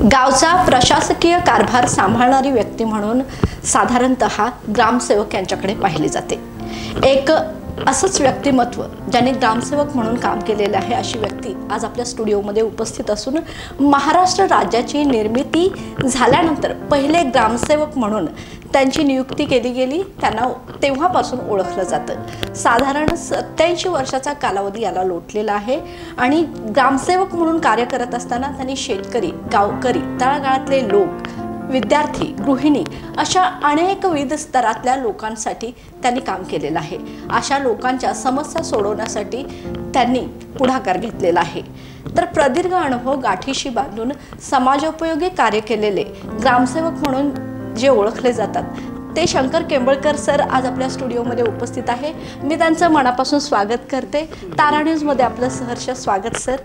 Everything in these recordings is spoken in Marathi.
गावचा प्रशासकीय कारभार सांभाळणारी व्यक्ती म्हणून साधारणतः ग्रामसेवक यांच्याकडे पाहिले जाते। एक असंच व्यक्तिमत्व ज्याने ग्रामसेवक म्हणून काम केलेले आहे अशी व्यक्ती आज आपल्या स्टुडिओमध्ये उपस्थित असून महाराष्ट्र राज्याची निर्मिती झाल्यानंतर पहिले ग्रामसेवक म्हणून त्यांची नियुक्ती केली गेली। त्यांना तेव्हापासून ओळखलं जातं। साधारण 87 वर्षाचा कालावधी याला लोटलेला आहे आणि ग्रामसेवक म्हणून कार्य करत असताना त्यांनी शेतकरी, गावकरी, तळागाळातले लोक, विद्यार्थी, गृहिणी अशा अनेक विविध स्तरातल्या लोकांसाठी त्यांनी काम केलेलं आहे। अशा लोकांच्या समस्या सोडवण्यासाठी त्यांनी पुढाकार घेतलेला आहे। तर प्रदीर्घ अनुभव गाठीशी बांधून समाजोपयोगी कार्य केलेले ग्रामसेवक म्हणून जे ओळखले जातात ते शंकर केंबळकर सर आज आपल्या स्टुडिओमध्ये उपस्थित आहे। मी त्यांचं मनापासून स्वागत करते। तारा न्यूजमध्ये आपलं सहर्ष स्वागत सर।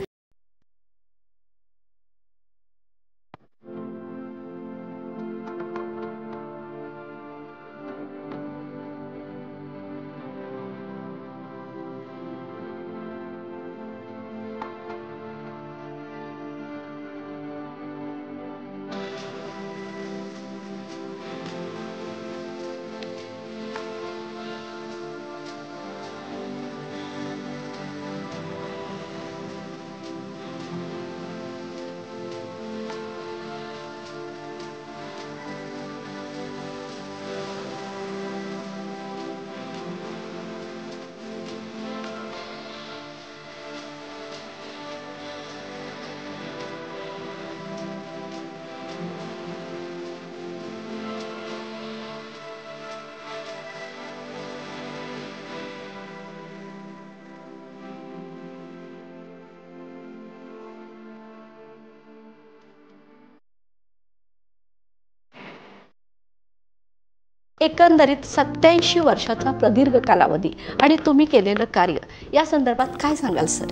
एकंदरीत 87 वर्षाचा प्रदीर्घ कालावधी आणि तुम्ही केलेलं कार्य या संदर्भात काय सांगाल सर?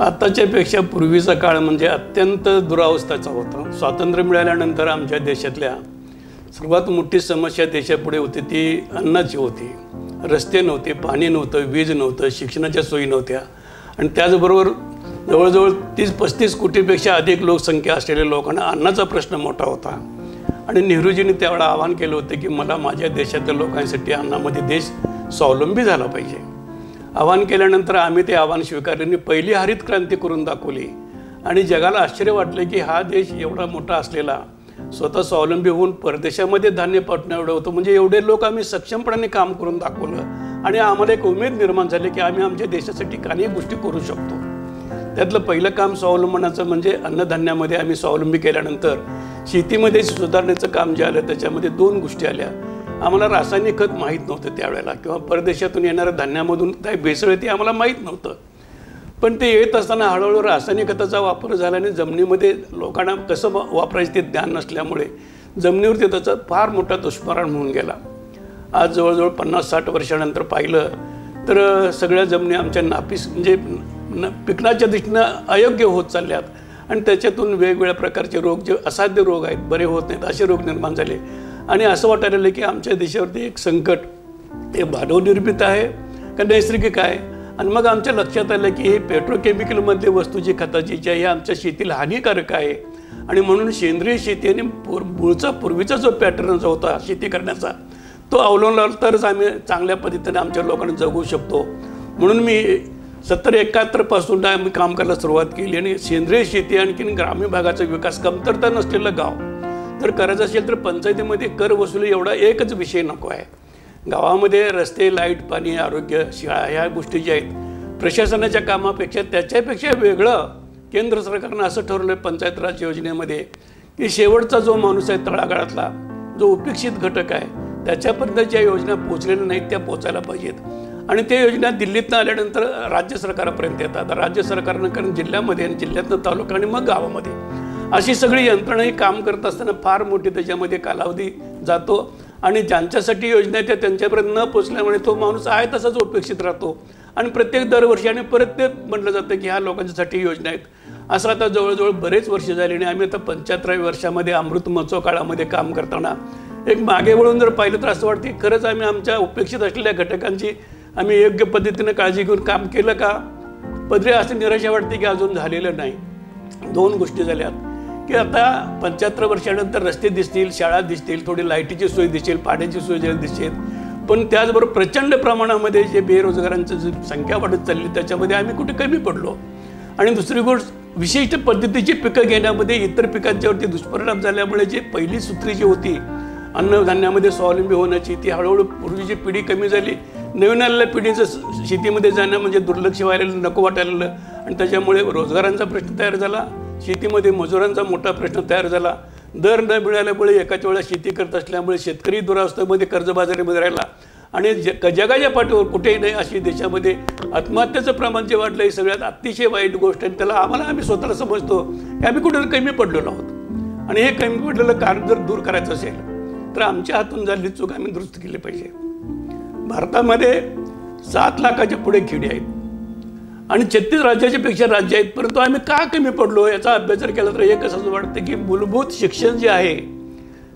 आताच्या पेक्षा पूर्वीचा काळ म्हणजे अत्यंत दुरावस्थेचा होता। स्वातंत्र्य मिळाल्यानंतर आमच्या देशातल्या सर्वात मोठी समस्या देशापुढे होती ती अन्नाची होती। रस्ते नव्हते, पाणी नव्हतं, वीज नव्हतं, शिक्षणाच्या सोयी नव्हत्या आणि त्याचबरोबर जवळजवळ 30-35 कोटीपेक्षा अधिक लोकसंख्या असलेल्या लोकांना अन्नाचा प्रश्न मोठा होता। आणि नेहरूजींनी त्यावेळेला आवाहन केलं होतं की मला माझ्या देशातल्या लोकांसाठी अन्नामध्ये देश स्वावलंबी झाला पाहिजे। आवाहन केल्यानंतर आम्ही ते आव्हान स्वीकारल्याने पहिली हरित क्रांती करून दाखवली आणि जगाला आश्चर्य वाटले की हा देश एवढा मोठा असलेला स्वतः स्वावलंबी होऊन परदेशामध्ये धान्य पाठवणं एवढं होतं, म्हणजे एवढे लोक आम्ही सक्षमपणाने काम करून दाखवलं आणि आम्हाला एक उमेद निर्माण झाली की आम्ही आमच्या देशासाठी काही गोष्टी करू शकतो। त्यातलं पहिलं काम स्वावलंबनाचं म्हणजे अन्नधान्यामध्ये आम्ही स्वावलंबी केल्यानंतर शेतीमध्ये सुधारण्याचं काम जे आलं त्याच्यामध्ये 2 गोष्टी आल्या। आम्हाला रासायनिक खत माहीत नव्हतं त्यावेळेला किंवा परदेशातून येणाऱ्या धान्यामधून काही भेसळ आहे ते आम्हाला माहीत नव्हतं, पण ते येत असताना हळूहळू रासायनिक खताचा वापर झाल्याने जमिनीमध्ये लोकांना कसं वापरायचं ते ज्ञान नसल्यामुळे जमिनीवरती त्याचा फार मोठा दुष्परिणाम होऊन गेला। आज जवळजवळ 50-60 वर्षानंतर पाहिलं तर सगळ्या जमिनी आमच्या नापीस म्हणजे पिकण्याच्या दृष्टीनं अयोग्य होत चालल्यात आणि त्याच्यातून वेगवेगळ्या प्रकारचे रोग जे असाध्य रोग आहेत, बरे होत नाहीत असे रोग निर्माण झाले आणि असं वाटायला लागलं की आमच्या देशावरती एक संकट हे मानवनिर्मित आहे का नैसर्गिक आहे। आणि मग आमच्या लक्षात आलं की हे पेट्रोकेमिकलमधली वस्तू जी खताची जी आहे हे आमच्या शेतीला हानिकारक आहे आणि म्हणून सेंद्रिय शेती आणि पूर्वीचा जो पॅटर्न जो होता शेती करण्याचा तो अवलंबला तरच आम्ही चांगल्या पद्धतीने आमच्या लोकांना जगू शकतो। म्हणून मी 70-71 पासून आम्ही काम करायला सुरुवात केली आणि सेंद्रिय शेती आणखीन ग्रामीण भागाचा विकास, कमतरता नसलेलं गाव जर करायचं असेल तर पंचायतीमध्ये कर वसुली एवढा एकच विषय नको आहे। गावामध्ये रस्ते, लाईट, पाणी, आरोग्य, शाळा ह्या गोष्टी ज्या आहेत प्रशासनाच्या कामापेक्षा त्याच्यापेक्षा वेगळं केंद्र सरकारनं असं ठरवलं पंचायत राज योजनेमध्ये की शेवटचा जो माणूस आहे तळागाळातला जो उपेक्षित घटक आहे त्याच्यापर्यंत ज्या योजना पोहोचलेल्या नाहीत त्या पोचायला पाहिजेत आणि त्या योजना दिल्लीतनं आल्यानंतर राज्य सरकारपर्यंत येतात। राज्य सरकारनं कारण जिल्ह्यामध्ये आणि जिल्ह्यातनं तालुका आणि मग गावामध्ये अशी सगळी यंत्रणा ही काम करत असताना फार मोठी त्याच्यामध्ये कालावधी जातो आणि ज्यांच्यासाठी योजना आहेत त्यांच्यापर्यंत न पोचल्यामुळे तो माणूस आहे तसाच उपेक्षित राहतो आणि प्रत्येक दरवर्षी आणि परत ते म्हटलं जातं की ह्या लोकांच्यासाठी योजना आहेत। असं आता जवळजवळ बरेच वर्ष झाली आणि आम्ही आता 75व्या वर्षामध्ये अमृत महोत्सव काळामध्ये काम करताना एक मागे वळून जर पाहिलं तर असं वाटतं की खरंच आम्ही आमच्या उपेक्षित असलेल्या घटकांची आम्ही योग्य पद्धतीने काळजी घेऊन काम केलं का? पदरी असं निराशा वाटते की अजून झालेलं नाही। 2 गोष्टी झाल्यात की आता 75 वर्षानंतर रस्ते दिसतील, शाळा दिसतील, थोडी लाईटीची सोय दिसेल, पाण्याची सोय दिसेल, पण त्याचबरोबर प्रचंड प्रमाणामध्ये जे बेरोजगारांची जी संख्या वाढत चालली त्याच्यामध्ये आम्ही कुठे कमी पडलो. आणि दुसरी गोष्ट, विशिष्ट पद्धतीची पिकं घेण्यामध्ये इतर पिकांच्यावरती दुष्परिणाम झाल्यामुळे जी पहिली सूत्री जी होती अन्नधान्यामध्ये स्वावलंबी होण्याची, ती हळूहळू पूर्वीची पिढी कमी झाली. नवीन आलेल्या पिढीचं शेतीमध्ये जाणं म्हणजे दुर्लक्ष व्हायला नको वाटायला, आणि त्याच्यामुळे रोजगारांचा प्रश्न तयार झाला, शेतीमध्ये मजुरांचा मोठा प्रश्न तयार झाला. दर न मिळाल्यामुळे एकाच वेळा शेती करत असल्यामुळे शेतकरी दुरावस्थेमध्ये कर्जबाजारीमध्ये राहिला, आणि जगाच्या पाठीवर कुठेही नाही अशी देशामध्ये आत्महत्येचं प्रमाण जे वाढलं, ही सगळ्यात अतिशय वाईट गोष्ट आहे. त्याला आम्ही स्वतःला समजतो की आम्ही कुठे कमी पडलेलो आहोत, आणि हे कमी पडलेलं कारण जर दूर करायचं असेल तर आमच्या हातून झालेली चूक आम्ही दुरुस्त केली पाहिजे. भारतामध्ये 7 लाखाच्या पुढे खेडे आहेत आणि 36 राज्याच्या पेक्षा राज्य आहेत, परंतु आम्ही का कमी पडलो याचा अभ्यास जर केला तर एक असं वाटतं की मूलभूत शिक्षण जे आहे,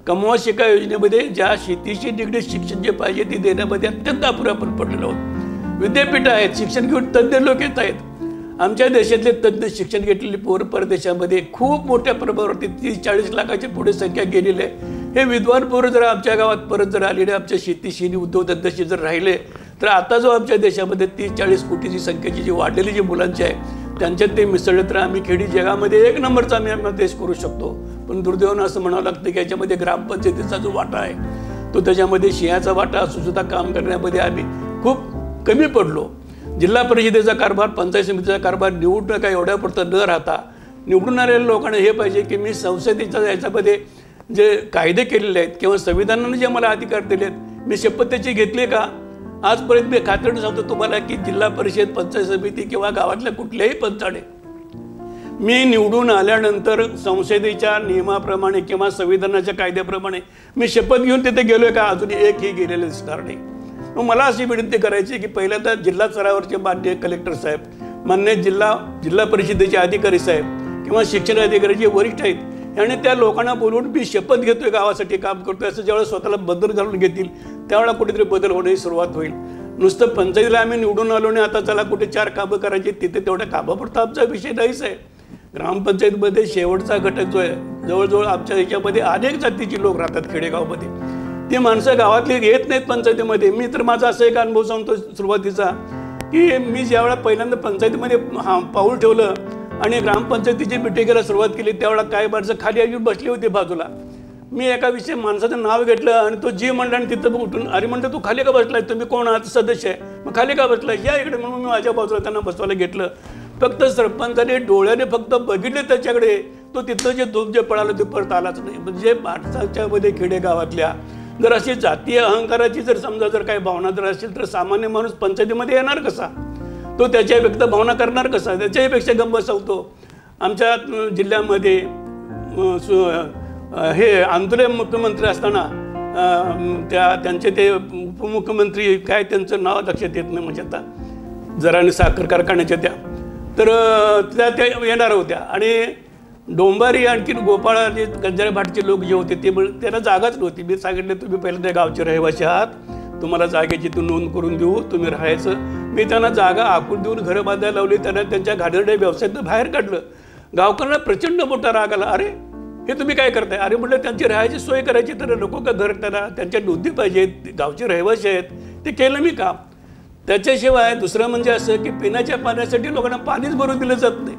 कमवा शिका योजनेमध्ये ज्या शेतीशी निगडीत शिक्षण जे पाहिजे ते देण्यामध्ये अत्यंत अपुरे आपण पडलेलो आहोत. विद्यापीठं आहेत, शिक्षण घेऊन तज्ज्ञ लोक येत आहेत. आमच्या देशातले तज्ज्ञ शिक्षण घेतलेली पोरं परदेशामध्ये खूप मोठ्या प्रमाणावरती 30-40 लाखाच्या पुढे संख्या गेलेली आहे. हे विद्वान पोरं जर आमच्या गावात परत जर आलेले, आमच्या शेतीशी उद्योगधंद्याशी जर राहिले तर आता जो आमच्या देशामध्ये 30-40 कोटीची संख्येची जी वाढलेली जी मुलांची आहे त्यांच्यात ते मिसळले तर आम्ही खेडी जगामध्ये 1 नंबरचा आम्ही देश करू शकतो. पण दुर्दैवानं असं म्हणावं लागतं की याच्यामध्ये ग्रामपंचायतीचा जो वाटा आहे तो त्याच्यामध्ये सिंहाचा वाटा असून सुद्धा काम करण्यामध्ये आम्ही खूप कमी पडलो. जिल्हा परिषदेचा कारभार, पंचायत समितीचा कारभार निवडणं काय एवढ्यापुरतं न राहता निवडून आलेल्या लोकांना हे पाहिजे की मी संसदेच्या याच्यामध्ये जे कायदे केलेले आहेत किंवा संविधानाने जे मला अधिकार दिले आहेत मी शपथ त्याची घेतली का. आजपर्यंत मी खात्रीने सांगतो तुम्हाला की जिल्हा परिषद, पंचायत समिती किंवा गावातल्या कुठल्याही पंचाने मी निवडून आल्यानंतर संसदेच्या नियमाप्रमाणे किंवा संविधानाच्या कायद्याप्रमाणे मी शपथ घेऊन तिथे गेलोय का, अजून एकही गेलेलं दिसणार नाही. मग मला अशी विनंती करायची की पहिल्यांदा जिल्हा स्तरावरचे मान्य कलेक्टर साहेब, मान्य जिल्हा परिषदेचे अधिकारी साहेब किंवा शिक्षण अधिकारी जे वरिष्ठ आहेत आणि त्या लोकांना बोलवून मी शपथ घेतोय, गावासाठी काम करतोय असं ज्यावेळेस स्वतःला बदल घालून घेतील त्यावेळेला कुठेतरी बदल होण्याची सुरुवात होईल. नुसतं पंचायतीला आम्ही निवडून आलो नाही आता चला कुठे 4 कामं करायची, तिथे तेवढ्या कामापुरता आमचा विषय नाहीच आहे. ग्रामपंचायतीमध्ये शेवटचा घटक जो आहे, जवळजवळ आमच्या ह्याच्यामध्ये अनेक जातीची लोक राहतात खेडेगावामध्ये. ती माणसं गावातली येत नाहीत पंचायतीमध्ये. मी तर माझा असा एक अनुभव सांगतो सुरुवातीचा की मी ज्यावेळेला पहिल्यांदा पंचायतीमध्ये पाऊल ठेवलं आणि ग्रामपंचायतीची मिटिंगला सुरुवात केली त्यावेळेला काय माणसं खाली येऊन बसली होती बाजूला. मी एका विषयी माणसाचं नाव घेतलं आणि तो जी म्हणला आणि तिथं उठून अरे म्हणलं तू खाली का बसलाय, तुम्ही कोण आहात, सदस्य आहे, मग खाली का बसलाय, या इकडे. म्हणून मी माझ्या बाजूला त्यांना बसवायला घेतलं. फक्त सरपंचाने डोळ्याने फक्त बघितले त्याच्याकडे, तो तिथं जे दूध जे पळालं ते परत आलाच नाही. म्हणजे माणसाच्यामध्ये खेडेगावातल्या जर अशी जातीय अहंकाराची जर समजा जर काही भावना जर असेल तर सामान्य माणूस पंचायतीमध्ये येणार कसा, तो त्याच्या व्यक्त भावना करणार कसा. त्याच्याहीपेक्षा गंमत सांगतो, आमच्या जिल्ह्यामध्ये हे आंदोलन मुख्यमंत्री असताना त्यांचे ते उपमुख्यमंत्री काय त्यांचं नाव लक्षात येत नाही म्हणजे आता जराने साखर कारखान्याच्या त्या येणार होत्या आणि डोंबारी आणखी गोपाळा जे गंजारे भाटचे लोक जे होते ते त्यांना जागाच नव्हती. मी सांगितले तुम्ही पहिल्यांदा गावचे रहिवासी आहात, तुम्हाला जागेची तू नोंद करून देऊ, तुम्ही राहायचं. मी त्यांना जागा आखून देऊन घरं बांधायला लावली, त्यांना त्यांच्या घाणेरड्या व्यवसायातून बाहेर काढलं. गावकऱ्यांना प्रचंड मोठा राग आला, अरे हे तुम्ही काय करताय. अरे म्हटलं त्यांची राहायची सोय करायची तर नको का घर, त्यांना त्यांच्या नोंदी पाहिजेत, गावचे रहिवासी आहेत, ते केलं मी काम. त्याच्याशिवाय दुसरं म्हणजे असं की पिण्याच्या पाण्यासाठी लोकांना पाणीच भरून दिलं जात नाही.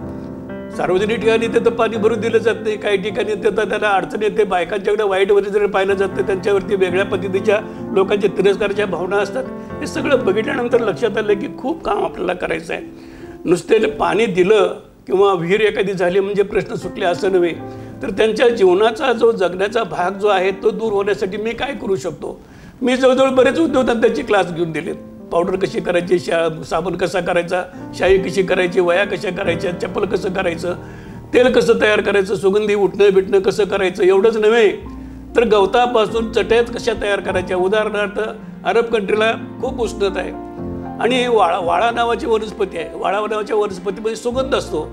सार्वजनिक ठिकाणी तिथं पाणी भरून दिलं जात नाही, काही ठिकाणी तिथं त्याला अडचण येते, बायकांच्याकडे वाईटवरती जर पाहिलं जातं त्यांच्यावरती वेगळ्या पद्धतीच्या लोकांच्या तिरस्काराच्या भावना असतात. हे सगळं बघितल्यानंतर लक्षात आलं की खूप काम आपल्याला करायचं आहे. नुसते पाणी दिलं किंवा विहीर एखादी झाली म्हणजे प्रश्न सुटले असं नव्हे, तर त्यांच्या जीवनाचा जो जगण्याचा भाग जो आहे तो दूर होण्यासाठी मी काय करू शकतो. मी जवळजवळ बरेच उद्योगधंद्याचे क्लास घेऊन दिलेत. पावडर कशी करायची, साबण कसा करायचा, शाई कशी करायची, वया कशा करायच्या, चप्पल कसं करायचं, तेल कसं तयार करायचं, सुगंधी उठणं बिटणं कसं करायचं. एवढंच नव्हे तर गवतापासून चटयात कशा तयार करायच्या. उदाहरणार्थ अरब कंट्रीला खूप उष्णता आहे आणि वाळा नावाची वनस्पती आहे. वाळा नावाच्या वनस्पतीमध्ये सुगंध असतो.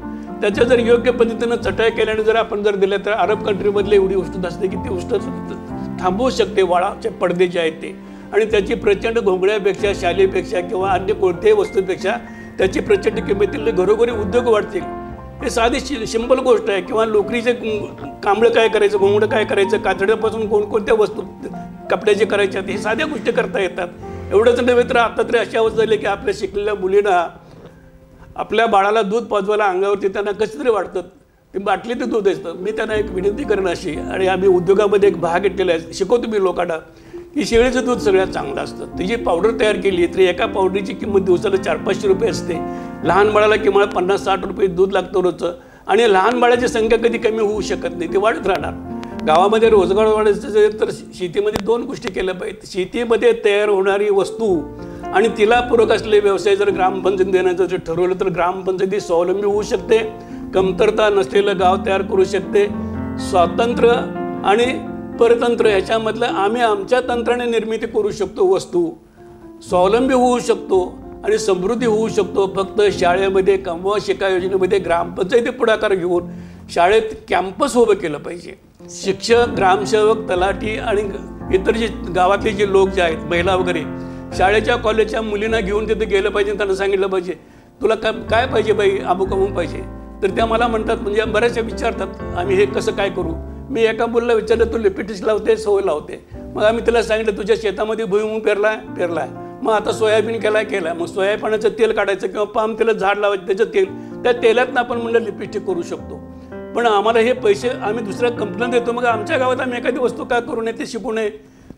त्याच्या जर योग्य पद्धतीनं चटया केल्याने जर आपण जर दिल्या तर अरब कंट्रीमधले एवढी उष्णता असते की ती उष्णता थांबवू शकते वाळाचे पडदे जे आहेत ते. आणि त्याची प्रचंड घोंगड्यापेक्षा, शालीपेक्षा किंवा अन्य कोणत्याही वस्तूपेक्षा त्याची प्रचंड किंमतीला घरोघरी उद्योग वाढतील. हे साधी सिंपल गोष्ट आहे. किंवा लोकरीचे कांबळं काय करायचं, घोंगडं काय करायचं, कातड्यापासून कोणकोणत्या वस्तू कपड्याचे करायच्या, हे साध्या गोष्टी करता येतात. एवढंच नव्हे तर आता तरी अशा अवस्था झाली की आपल्या शिकलेल्या मुलींना आपल्या बाळाला दूध पाजवायला अंगावरती त्यांना कसं तरी वाटतं, ते बाटली ते दूध असतं. मी त्यांना एक विनंती करेन अशी, आणि आम्ही उद्योगामध्ये एक भाग घेतलेला आहे, शिकवतो मी लोकांना की शेळीचं दूध सगळ्यात चांगलं असतं. तिची पावडर तयार केली तरी एका पावडरची किंमत दिवसाला 400-500 रुपये असते. लहान बाळाला किमान 50-60 रुपये दूध लागतं रोजचं, आणि लहान बाळाची संख्या कधी कमी होऊ शकत नाही, ती वाढत राहणार. गावामध्ये रोजगार वाढायचं तर शेतीमध्ये 2 गोष्टी केल्या पाहिजेत. शेतीमध्ये तयार होणारी वस्तू आणि तिला पूरक असलेले व्यवसाय जर ग्रामपंचायत देण्याचं जर ठरवलं तर ग्रामपंचायती स्वावलंबी होऊ शकते, कमतरता नसलेलं गाव तयार करू शकते. स्वातंत्र्य आणि परतंत्र ह्याच्यामधलं आम्ही आमच्या तंत्राने निर्मिती करू शकतो, वस्तू स्वावलंबी होऊ शकतो आणि समृद्धी होऊ शकतो. फक्त शाळेमध्ये कमवा शिका योजनेमध्ये ग्रामपंचायती पुढाकार घेऊन शाळेत कॅम्पस उभं केलं पाहिजे. शिक्षक, ग्रामसेवक, तलाठी आणि इतर जे गावातले जे लोक जे आहेत, महिला वगैरे, शाळेच्या कॉलेजच्या मुलींना घेऊन तिथे गेलं पाहिजे. त्यांना सांगितलं पाहिजे तुला काय पाहिजे बाई, अमुक अमुक पाहिजे, तर त्या मला म्हणतात, म्हणजे बऱ्याचशा विचारतात आम्ही हे कसं काय करू. मी एका मुलीला विचारलं तू लिपिटिक्स लावते, सवय लावते. मग आम्ही तिला सांगितलं तुझ्या शेतामध्ये भुईमूग पेरलाय, मग आता सोयाबीन केलाय, मग सोयाबीनाचं तेल काढायचं किंवा पाम तेल झाड लावायचं, त्याचं तेल, त्या तेलातनं आपण म्हणलं लिपस्टिक करू शकतो. पण आम्हाला हे पैसे आम्ही दुसऱ्या कंपनीला देतो, मग आमच्या गावात आम्ही एखादी वस्तू काय करू नये ते शिकू नये.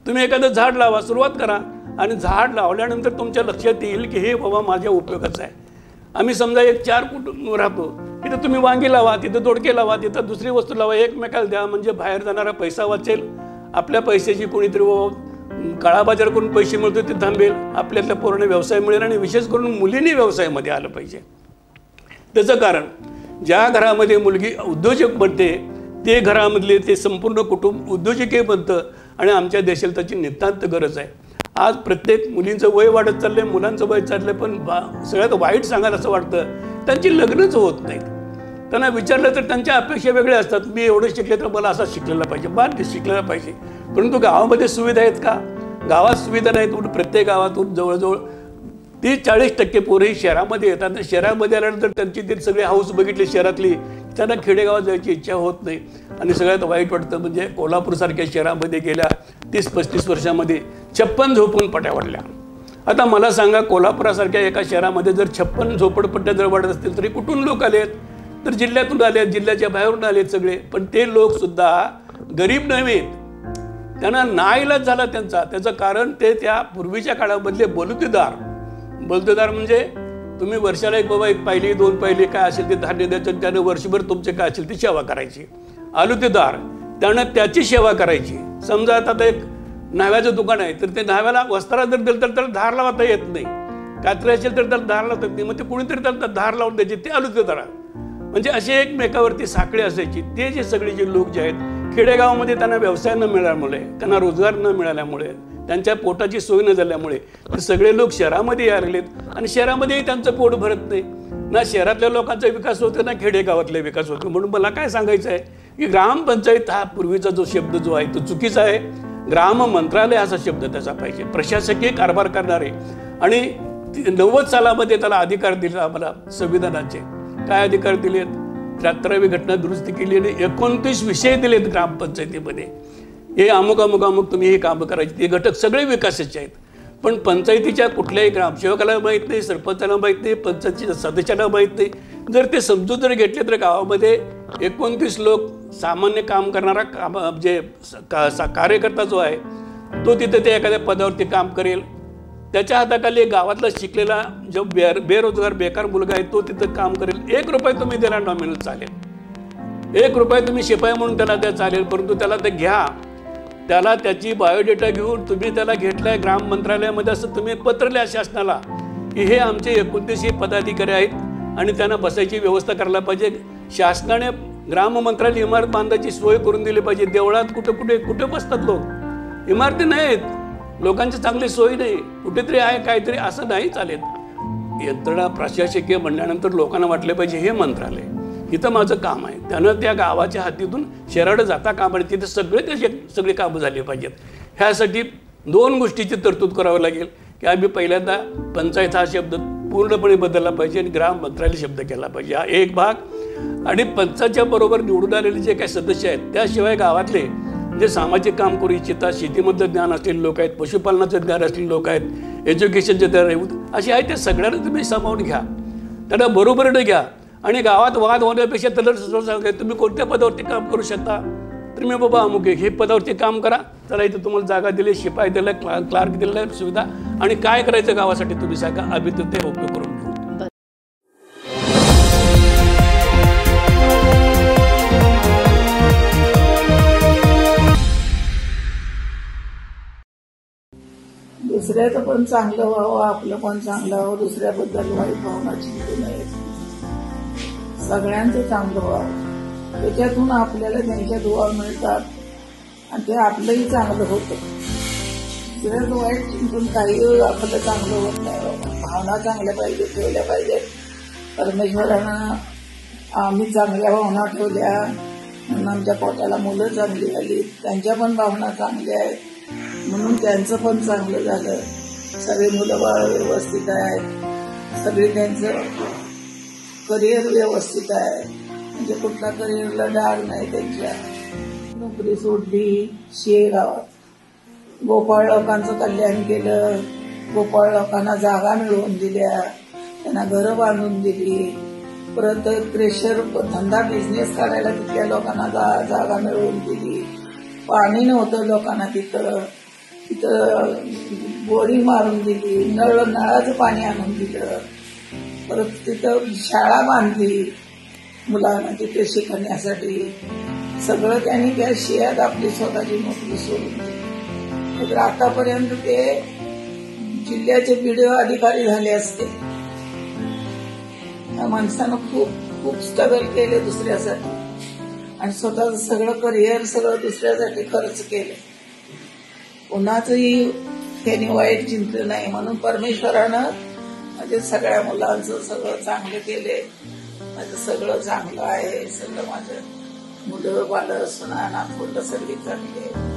तुम्ही एखादं झाड लावा, सुरुवात करा, आणि झाड लावल्यानंतर तुमच्या लक्षात येईल की हे बाबा माझ्या उपयोगाचं आहे. आम्ही समजा 1-4 कुटुंब राहतो, तिथं तुम्ही वांगी लावा, तिथं दोडके लावा, तिथं दुसरी वस्तू लावा, एकमेकाला द्या, म्हणजे बाहेर जाणारा पैसा वाचेल, आपल्या पैशाची कोणीतरी काळा बाजार करून पैसे मिळतो ते थांबेल, आपल्यातला पूर्ण व्यवसाय मिळेल. आणि विशेष करून मुलींनी व्यवसायामध्ये आलं पाहिजे. त्याचं कारण ज्या घरामध्ये मुलगी उद्योजक बनते ते घरामधले ते संपूर्ण कुटुंब उद्योजकी बनतं, आणि आमच्या देशाला त्याची नितांत गरज आहे. आज प्रत्येक मुलींचं वय वाढत चाललंय, मुलांचं वय चाललंय, पण सगळ्यात वाईट सांगायला असं वाटतं त्यांची लग्नच होत नाहीत. त्यांना विचारलं तर त्यांच्या अपेक्षा वेगळ्या असतात. मी एवढं शिकले तर मला असा शिकलेला पाहिजे, बाद शिकलेला पाहिजे. परंतु गावामध्ये सुविधा आहेत का? गावात सुविधा नाहीत. प्रत्येक गावातून जवळजवळ 30-40% पोरंही शहरामध्ये येतात. शहरामध्ये आल्यानंतर त्यांची ते सगळे हाऊस बघितले शहरातली, त्यांना खेडेगावात जायची इच्छा होत नाही. आणि सगळ्यात वाईट वाटतं म्हणजे कोल्हापूरसारख्या शहरामध्ये गेल्या 30-35 वर्षामध्ये 56 झोपडपट्ट्या वाढल्या. आता मला सांगा, कोल्हापुरासारख्या एका शहरामध्ये जर 56 झोपडपट्ट्या जर वाढत असतील तरी कुठून लोक आलेत? तर जिल्ह्यातून आलेत, जिल्ह्याच्या बाहेरून आलेत सगळे. पण ते लोकसुद्धा गरीब नव्हेत, त्यांना नाईलाज झाला त्यांचा. त्याचं कारण ते त्या पूर्वीच्या काळामधले बलुतेदार म्हणजे तुम्ही वर्षाला एक बाबा 1 पायली 2 पायली काय असेल ते धान्य द्यायचं, त्यानं वर्षभर तुमचे काय असेल ती सेवा करायची. आलुतेदार त्यानं त्याची सेवा करायची. समजा आता एक न्हाव्याचं दुकान आहे, तर ते न्हाव्याला वस्त्रा जर दिलं तर त्याला धार लावता येत नाही, कात्री असेल तर त्याला धार लावता येत नाही, मग ते कुणीतरी त्याला धार लावून द्यायची, ते आलुतेदार. म्हणजे असे एकमेकावरती साखळी असायची. ते जे सगळे जे लोक जे आहेत खेडेगावामध्ये त्यांना व्यवसाय न मिळाल्यामुळे, त्यांना रोजगार न मिळाल्यामुळे, त्यांच्या पोटाची सोय न झाल्यामुळे ते सगळे लोक शहरामध्ये यायला लागलेत. आणि शहरामध्येही त्यांचं पोट भरत नाही. ना शहरातल्या लोकांचा विकास होतो ना खेडेगावातला विकास होतो. म्हणून मला काय सांगायचं आहे की ग्रामपंचायत हा पूर्वीचा जो शब्द जो आहे तो चुकीचा आहे. ग्राम मंत्रालय असा शब्द त्याचा पाहिजे. प्रशासकीय कारभार करणारे. आणि 90 सालामध्ये त्याला अधिकार दिले आम्हाला संविधानाचे. काय अधिकार दिलेत? 73वी घटना दुरुस्ती केली आणि 29 विषय दिलेत ग्रामपंचायतीमध्ये. हे अमुक तुम्ही हे कामं करायची. ते घटक सगळे विकासाचे आहेत. पण पंचायतीच्या कुठल्याही ग्रामसेवकाला माहीत नाही, सरपंचाला माहीत नाही, पंचायतीच्या सदस्याला माहीत नाही. जर ते समजून जर घेतले तर गावामध्ये 29 लोक सामान्य काम करणारा जे कार्यकर्ता जो आहे तो तिथे ते एखाद्या पदावरती काम करेल. त्याच्या हाताखाली गावातला शिकलेला जो बेरोजगार बेकार मुलगा आहे तो तिथं काम करेल. 1 रुपये तुम्ही त्याला नॉमिनल चालेल, 1 रुपये तुम्ही शिपाई म्हणून त्याला त्या चालेल. परंतु त्याला ते घ्या, त्याला त्याची बायोडेटा घेऊन तुम्ही त्याला घेतलाय ग्राम मंत्रालयामध्ये असं तुम्ही पत्र लिहा शासनाला की हे आमचे 29 पदाधिकारी आहेत आणि त्यांना बसायची व्यवस्था करायला पाहिजे. शासनाने ग्राम मंत्रालय इमारत बांधायची सोय करून दिली पाहिजे. देवळात कुठे बसतात लोक? इमारती नाहीत, लोकांची चांगली सोय नाही, कुठेतरी आहे काहीतरी, असं नाही चालेल. यंत्रणा प्रशासकीय म्हणल्यानंतर लोकांना वाटले पाहिजे हे मंत्रालय, इथं माझं काम आहे. त्यानं त्या गावाच्या हद्दीतून शहराकडे जाता कामा नये, तिथे सगळे कामं झाली पाहिजेत. ह्यासाठी 2 गोष्टीची तरतूद करावी लागेल की आम्ही पहिल्यांदा पंचायत हा शब्द पूर्णपणे बदलला पाहिजे आणि ग्राम मंत्रालय शब्द केला पाहिजे. हा एक भाग. आणि पंचाच्या बरोबर निवडून आलेले जे काही सदस्य आहेत, त्याशिवाय गावातले जे सामाजिक काम करू इच्छितात, शेतीमधलं ज्ञान असलेले लोक आहेत, पशुपालनाचं ज्ञान असलेले लोक आहेत, एज्युकेशनचे ज्ञान असे आहेत, ते सगळ्यांना तुम्ही सामावून घ्या, त्यांना बरोबरीने घ्या. आणि गावात वाद होण्यापेक्षा त्याला सांगा तुम्ही कोणत्या पदावरती काम करू शकता, तर मी बाबा अमुक हे पदावरती काम करा, चला इथं तुम्हाला जागा दिली, शिपाई दिला, क्लार्क दिलेला सुविधा, आणि काय करायचं गावासाठी तुम्ही सांगा, आम्ही तर ते उपयोग करून घेऊ. दुसऱ्याचं पण चांगलं व्हावं, आपलं पण चांगलं व्हावं, दुसऱ्याबद्दल वाईट भावना चिंतू नये, सगळ्यांचं चांगलं व्हावं. त्याच्यातून आपल्याला त्यांच्या दुवा मिळतात आणि ते आपलंही चांगलं होतं. दुसऱ्याचं वाईट चिंतून काही आपलं चांगलं होत नाही. भावना चांगल्या पाहिजे, ठेवल्या पाहिजेत. परमेश्वरानं आम्ही चांगल्या भावना ठेवल्या म्हणून आमच्या पोटाला मुलं चांगली आली, त्यांच्या पण भावना चांगल्या आहेत म्हणून त्यांचं पण चांगलं झालं. सगळे मुलं बाळ व्यवस्थित आहेत, सगळे त्यांचं करिअर व्यवस्थित आहे, म्हणजे कुठला करिअरला डाग नाही. त्यांच्या नोकरी सोडली, शेगावात गोपाळ लोकांचं कल्याण केलं, गोपाळ लोकांना जागा मिळवून दिल्या, त्यांना घरं बांधून दिली. परत क्रेशर धंदा बिझनेस करायला तिथल्या लोकांना जागा मिळवून दिली. पाणी नव्हतं लोकांना तिथं बोरिंग मारून दिली, नळाचं पाणी आणून दिलं. परत तिथं शाळा बांधली मुलांना तिथे शिकण्यासाठी. सगळं त्यांनी त्या शियात आपली स्वतःची नोकरी सोडून दिली. तर आतापर्यंत ते जिल्ह्याचे BDO अधिकारी झाले असते. त्या माणसानं खूप स्ट्रगल केले दुसऱ्यासाठी आणि स्वतःचं सगळं करिअर सगळं दुसऱ्यासाठी खर्च केलं. कुणाचंही त्यांनी वाईट चिंतलं नाही म्हणून परमेश्वरानं म्हणजे सगळ्या मुलांचं सगळं चांगलं केले. माझं सगळं चांगलं आहे, सगळं माझं मुलं बाळ सुना नातवंड सगळी चांगली आहे.